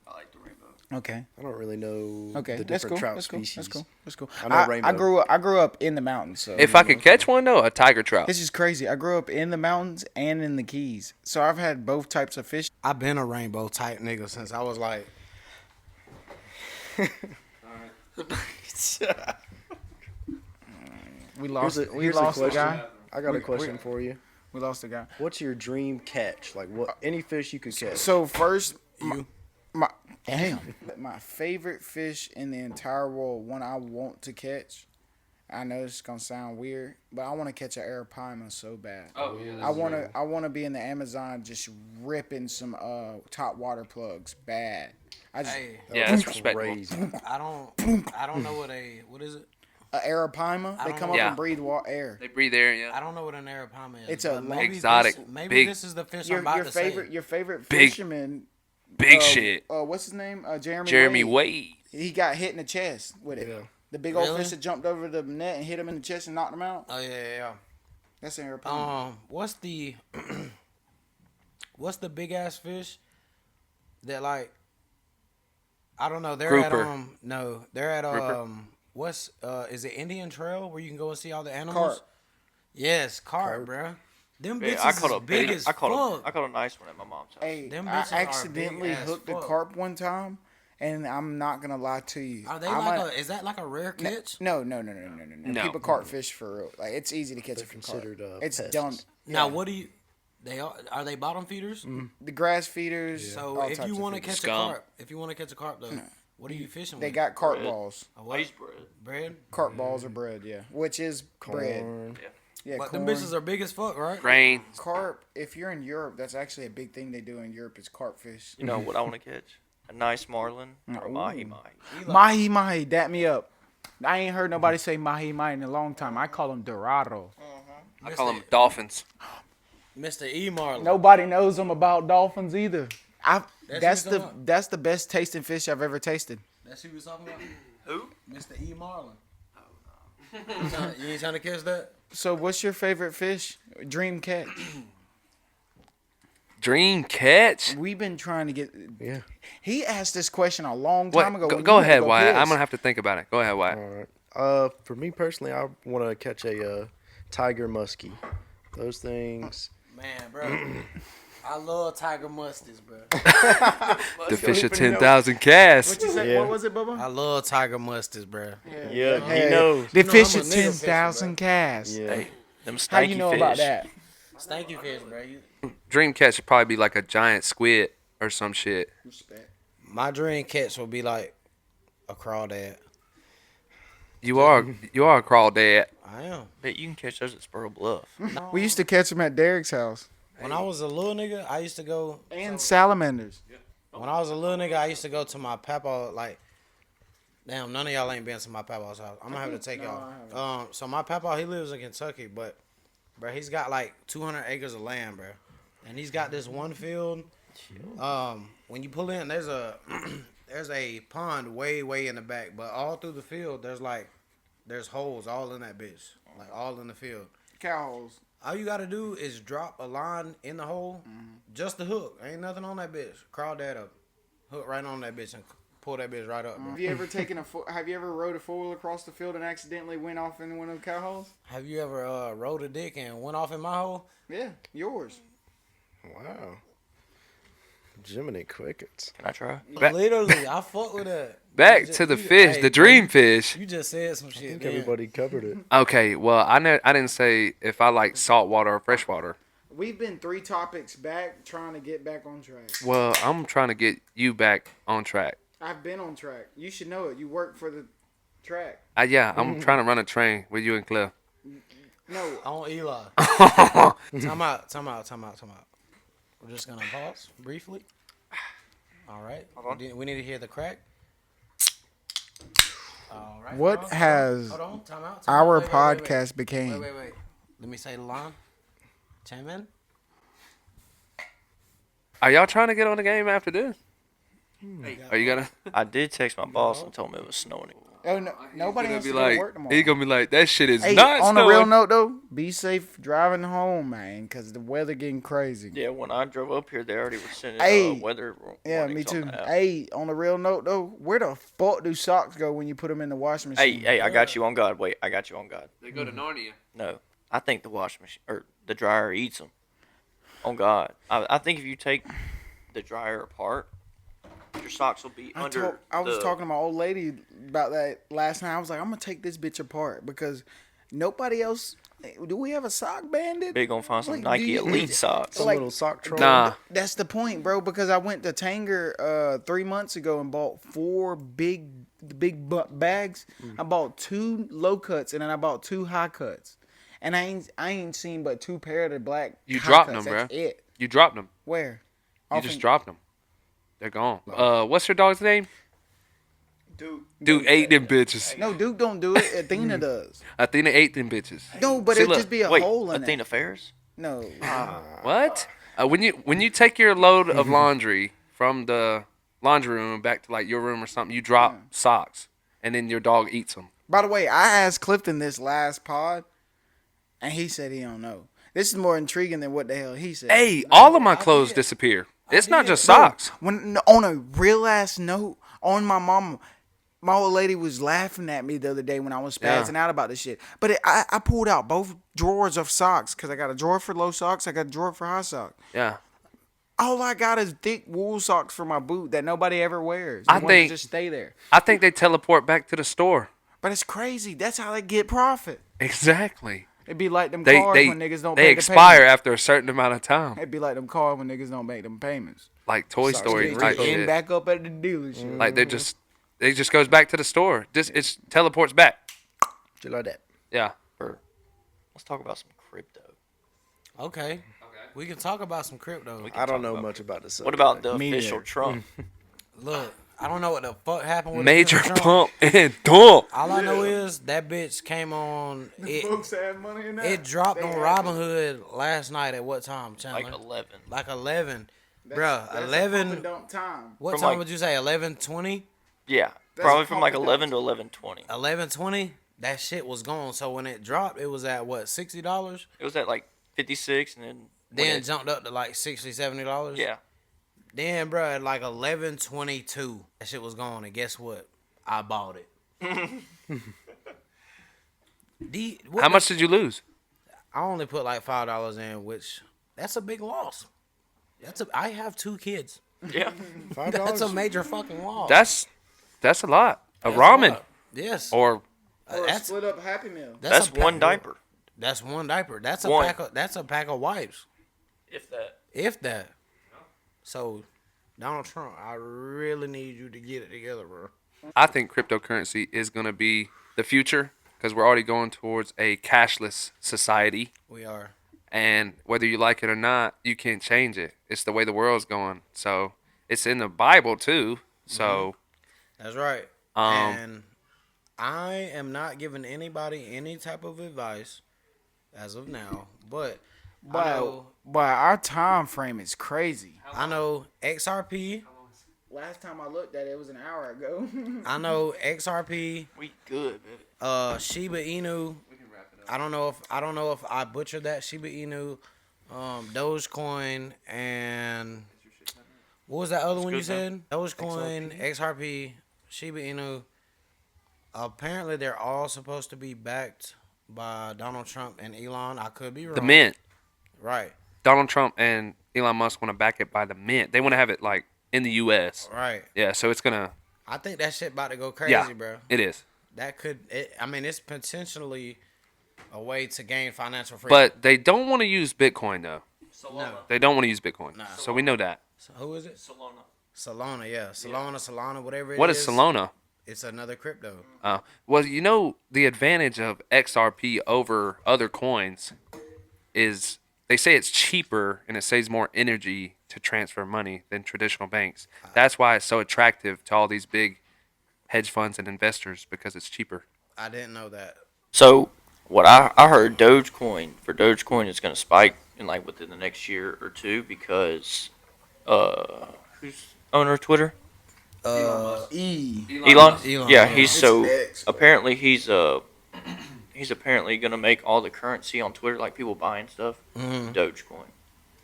I like the rainbow. Okay. I don't really know Okay. the That's different cool. trout That's cool. species. That's cool. That's cool. I know I rainbow. grew up in the mountains. So If I could catch one though, a tiger trout. This is crazy. I grew up in the mountains and in the Keys, so I've had both types of fish. I've been a rainbow type nigga since I was like We lost. Here's We a lost the question. guy. I got We- a question for you. We lost the guy. What's your dream catch? Like what? Any fish you could catch? So first, my damn, my favorite fish in the entire world, one I want to catch, I know it's gonna sound weird, but I want to catch an arapaima so bad. Oh yeah. I wanna be in the Amazon just ripping some top water plugs bad. I just Hey, Yeah, that's respectable. Crazy. I don't know what is it? a arapaima. They don't come know. up Yeah. and breathe air. They breathe air. Yeah. I don't know what an arapaima is. It's a but maybe exotic, Maybe big- this is the fish Your I'm about your to favorite say. your favorite Big- fisherman. Big shit. What's his name? Jeremy Wade. He got hit in the chest with it. Yeah. The big old Really? fish that jumped over the net and hit him in the chest and knocked him out. Oh yeah. That's an arapaima. What's the what's the big ass fish that like I don't know. They're Grouper. at no, they're at Grouper? what's is it Indian Trail where you can go and see all the animals? Carp. Yes, carp, bruh. Them Yeah, bitches I caught a is big big. as I caught fuck. a nice one at my mom's house. Hey, Them I bitches are accidentally big as hooked a fuck. carp one time, and I'm not gonna lie to you. Are they I'm like is that like a rare catch? No. No. People carp fish for real. Like it's easy to catch They're it from carp. considered, It's pests. dumb. Now Yeah. what do you are they bottom feeders? The grass feeders. So all if types you of want to feeders. catch Scum. a carp, though, what are you fishing They with? got carp Bread. balls. A what? Ice bread. Bread? Carp balls are bread, yeah. Which is bread. Corn. Yeah, But corn. them bitches are big as fuck, right? Grain. Carp, if you're in Europe, that's actually a big thing they do in Europe is carp fish. You know what I want to catch? A nice marlin or a mahi Ooh. mahi. Mahi, dap me up. I ain't heard nobody say mahi in a long time. I call them dorado. I call them dolphins. Mr. E. Marlin. Nobody knows them about dolphins either. That's who you talking about? That's the best tasting fish I've ever tasted. That's who you was talking about? Who? Mr. E. Marlin. You ain't trying to catch that? So, what's your favorite fish? Dream catch. Dream catch. We've been trying to get. Yeah. He asked this question a long What? time ago. Go, when go you had to ahead, go Wyatt. piss. I'm gonna have to think about it. Go ahead, Wyatt. All right. For me personally, I want to catch a tiger muskie. Those things. Man, bro. I love tiger musties, bro. The fish of 10,000 casts. What you say? Yeah. What was it, Bubba? I love tiger musties, bro. Yeah, Hey, he knows. The You know fish I'm a is nigga fisher, 10,000 casts. Yeah. Hey, them stanky How you know fish. about that? Stanky fish, bro. Dream catch would probably be like a giant squid or some shit. My dream catch will be like a crawdad. You are a crawdad. I am. Bet you can catch those at Spurl Bluff. We used to catch them at Derek's house. When I was a little nigga, I used to go. And salamanders. When I was a little nigga, I used to go to my papa. Like, damn, none of y'all ain't been to my papa's house. I'm gonna have to take y'all. So my papa, he lives in Kentucky, but bro, he's got like 200 acres of land, bro, and he's got this one field. When you pull in, there's a there's a pond way in the back, but all through the field, there's holes all in that bitch, like all in the field. Cow holes. All you gotta do is drop a line in the hole, just the hook. Ain't nothing on that bitch. Crawl that up, hook right on that bitch, and pull that bitch right up, bro. Have you ever Have you ever rode a four-wheel across the field and accidentally went off in one of the cow holes? Have you ever rode a dick and went off in my hole? Yeah, yours. Wow. Jiminy Crickets. Can I try? Back- Literally, I fuck with that. Back to the fish, the dream fish. You just said some I shit. think man. everybody covered it. Okay, well, I didn't say if I like saltwater or freshwater. We've been 3 topics back, trying to get back on track. Well, I'm trying to get you back on track. I've been on track. You should know it. You work for the track. Yeah, I'm trying to run a train with you and Cliff. No, On Eli. Time out. We're just gonna pause briefly. All right. We need to hear the crack. All right. What hold on, has hold on. Time out. our Wait, podcast became? Wait. Let me say the line. Chairman. Are y'all trying to get on the game after this? Are you gonna? I did text my boss and told him it was snowing. Oh no, nobody has He's to gonna go be to work like, tomorrow. he's gonna be like, that shit is Hey, not on a snowing. real note though, be safe driving home, man, because the weather getting crazy. Yeah, when I drove up here, they already were sending Hey. weather Yeah, warnings me on too. the app. Hey, on a real note though, where the fuck do socks go when you put them in the washing machine? Hey, I got you on God. Wait, I got you on God. They go to Narnia. No, I think the washing machine or the dryer eats them. On God, I think if you take the dryer apart, your socks will be under. I was the- talking to my old lady about that last night. I was like, I'm gonna take this bitch apart because nobody else. Do we have a sock bandit? Big on find some Like, do Nike you- Elite socks. Some Like- little sock troll. Nah. That's the point, bro. Because I went to Tanger 3 months ago and bought 4 big bags. I bought 2 low cuts and then I bought 2 high cuts. And I ain't seen but 2 pair of the black. You high dropped cuts. them, bro. That's it. You dropped them. Where? You just dropped them. They're gone. What's your dog's name? Duke ate them bitches. No, Duke don't do it. Athena does. Athena ate them bitches. No, but it just be a hole in Athena it. Ferris? No. What? When you take your load of laundry from the laundry room back to like your room or something, you drop socks, and then your dog eats them. By the way, I asked Clifton this last pod, and he said he don't know. This is more intriguing than what the hell he said. Hey, all of my clothes disappear. It's not just socks. When on a real ass note, on my mama, my old lady was laughing at me the other day when I was spazzing out about this shit. But I pulled out both drawers of socks because I got a drawer for low socks, I got a drawer for high socks. Yeah. All I got is thick wool socks for my boot that nobody ever wears. I They think- just stay there. I think they teleport back to the store. But it's crazy. That's how they get profit. Exactly. It'd be like them They cars they when niggas don't they pay expire the payments. after a certain amount of time, It'd be like them cars when niggas don't make them payments. like Toy Story Just type end shit. back up at the dealership. Like it just goes back to the store. It teleports back. Shit like that. Yeah. Let's talk about some crypto. Okay. We can talk about some crypto. I don't know much about this. What about the Me official neither. Trump? Look, I don't know what the fuck happened with Major Trump. pump and dump. All I know is that bitch came on. Folks have money in that. It dropped They on have Robinhood last night at what time, Chandler? Like 11. Like 11. That's- Bruh, that's a 11. pump and dump time. What From time like- would you say? 11:20? Yeah, That's probably from like pumping 11 down. to 11:20. 11:20? That shit was gone. So when it dropped, it was at what, $60? It was at like 56, and then when Then it- jumped up to like $60, $70? yeah, Then, bruh, at like 11:22, that shit was gone. And guess what? I bought it. How much did you lose? I only put like $5 in, which that's a big loss. I have 2 kids. yeah. That's a major fucking loss. That's a lot. A That's ramen lot. Yes. or Or a that's split up Happy Meal. That's a one diaper, That's one diaper. That's a One. pack of wipes. if that. If that. So, Donald Trump, I really need you to get it together, bro. I think cryptocurrency is going to be the future because we're already going towards a cashless society. We are. And whether you like it or not, you can't change it. It's the way the world's going. So it's in the Bible too. So That's right. And I am not giving anybody any type of advice as of now, but But our time frame is crazy. I know XRP. Last time I looked at it, it was an hour ago. I know XRP. We good, baby. Shiba Inu. I don't know if I butchered that. Shiba Inu, Dogecoin, and what was that other one you said? Dogecoin, XRP, Shiba Inu. Apparently, they're all supposed to be backed by Donald Trump and Elon. I could be wrong. the mint. Right. Donald Trump and Elon Musk want to back it by the mint. They want to have it like in the U.S. Right. Yeah, so it's gonna. I think that shit about to go crazy, Yeah, bro. it is. That could. It's potentially a way to gain financial freedom. But they don't want to use Bitcoin though. no. They don't want to use Bitcoin. Nah. So we know that. So who is it? Solana. Solana, yeah. Solana, whatever it is. What is Solana? It's another crypto. Well, you know, the advantage of XRP over other coins is they say it's cheaper and it saves more energy to transfer money than traditional banks. That's why it's so attractive to all these big hedge funds and investors because it's cheaper. I didn't know that. So what I heard, Dogecoin is going to spike in like within the next year or two because who's owner of Twitter? Elon. Elon, Yeah, he's It's so next. apparently he's apparently gonna make all the currency on Twitter, like people buying stuff, Dogecoin.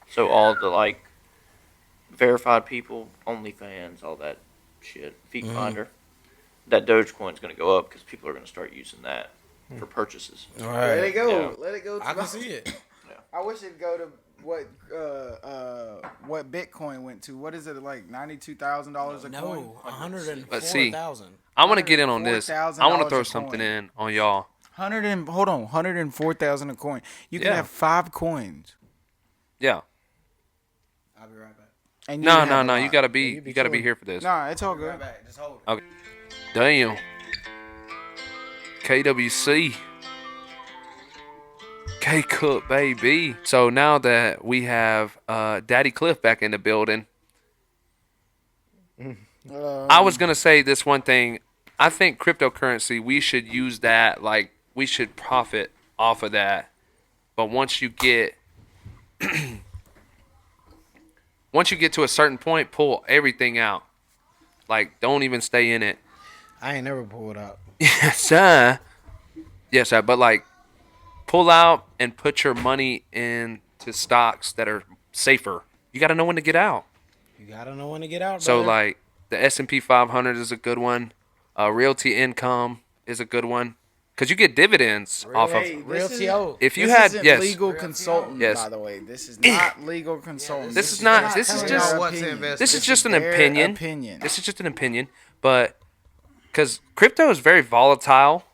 So all the like verified people, OnlyFans, all that shit, Feet Finder, that Dogecoin's gonna go up because people are gonna start using that for purchases. All Let it right. go. Yeah. Let it go. I can see it. I wish it'd go to what Bitcoin went to. What is it, like $92,000 a coin? No, Let's see. 104,000. I want to get in on this. I want to $104,000 throw a something coin. in on y'all. 104,000 a coin. You can Yeah. have 5 coins. Yeah. I'll be right back. And you No, can have a no. lot. You gotta be you be here chilling. for this. Nah, it's all good. Right back. Just hold it. Okay. Damn. KWC. K Cook, baby. So now that we have Daddy Cliff back in the building, I was going to say this one thing. I think cryptocurrency, we should use that. Like, we should profit off of that. But once you get to a certain point, pull everything out. Like, don't even stay in it. I ain't never pulled out. Yes, sir. Yes, sir. But, like, pull out and put your money into stocks that are safer. You got to know when to get out. You gotta know when to get out. So, brother. like, the S&P 500 is a good one. Realty income is a good one. Because you get dividends off of. Realty O. If you this had, isn't yes. legal consultant, Yes. by the way. This is not legal consultant. This is not. This is telling just. y'all what to invest This in. is just an their opinion. This is just an opinion. But because crypto is very volatile,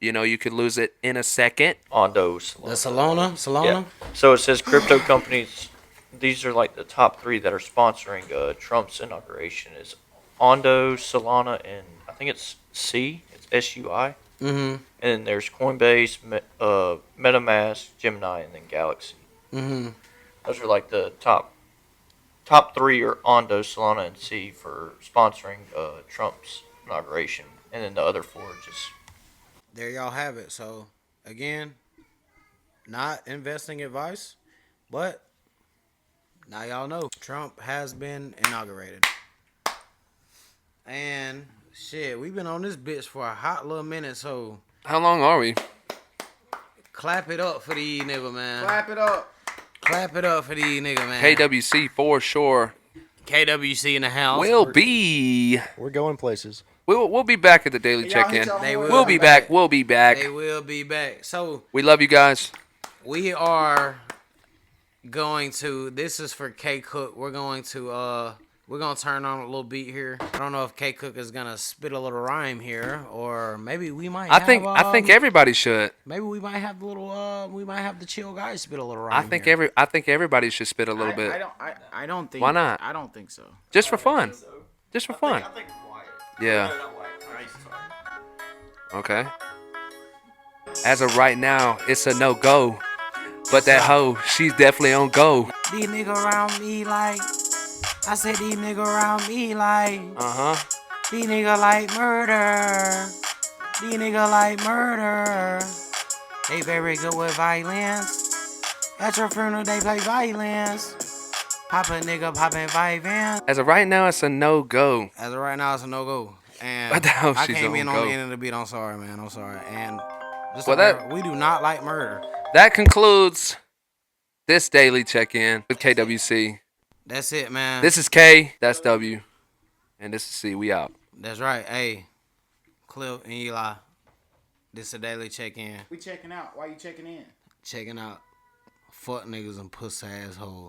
you know, you could lose it in a second. Ondo, The Solana. Solana. Yeah. So it says crypto companies. These are like the top 3 that are sponsoring Trump's inauguration. Is Ondo, Solana, and I think it's C. It's SUI. Mm-hmm. And then there's Coinbase, MetaMask, Gemini, and then Galaxy. Mm-hmm. Those are like the top 3 are Ondo, Solana, and C for sponsoring Trump's inauguration, and then the other 4 are just. There y'all have it. So again, not investing advice, but now y'all know Trump has been inaugurated. And shit, we've been on this bitch for a hot little minute, so How long are we? clap it up for these nigga, man. Clap it up. Clap it up for these nigga, man. KWC for sure. KWC in the house. We'll be. We're going places. We'll be back at the daily Y'all hit check-in. y'all They horn. will We'll be back. We'll be back. They will be back. So We love you guys. we are going to. This is for K Cook. We're going to turn on a little beat here. I don't know if K Cook is gonna spit a little rhyme here, or maybe we might. I think everybody should. Maybe we might have the little. We might have the chill guys spit a little rhyme. I think everybody should spit a little bit. I don't think. Why not? I don't think so. Just for fun. Just for fun. Yeah. Okay. As of right now, it's a no-go. But that hoe, she's definitely on go. These nigga around me like. I said these nigga around me like. Uh-huh. These nigga like murder. These nigga like murder. They very good with violence. At your funeral, they play violence. Pop a nigga poppin' violence. As of right now, it's a no-go. As of right now, it's a no-go. And What the hell I she's came in on on go? the end of the beat. I'm sorry, man. I'm sorry. And just Well, remember, we do not like murder. That concludes this daily check-in with KWC. That's it, man. This is K, that's W, and this is C. We out. That's right. Hey, Cliff and Eli. This is a daily check-in. We checking out. Why you checking in? Checking out fuck niggas and pussy assholes.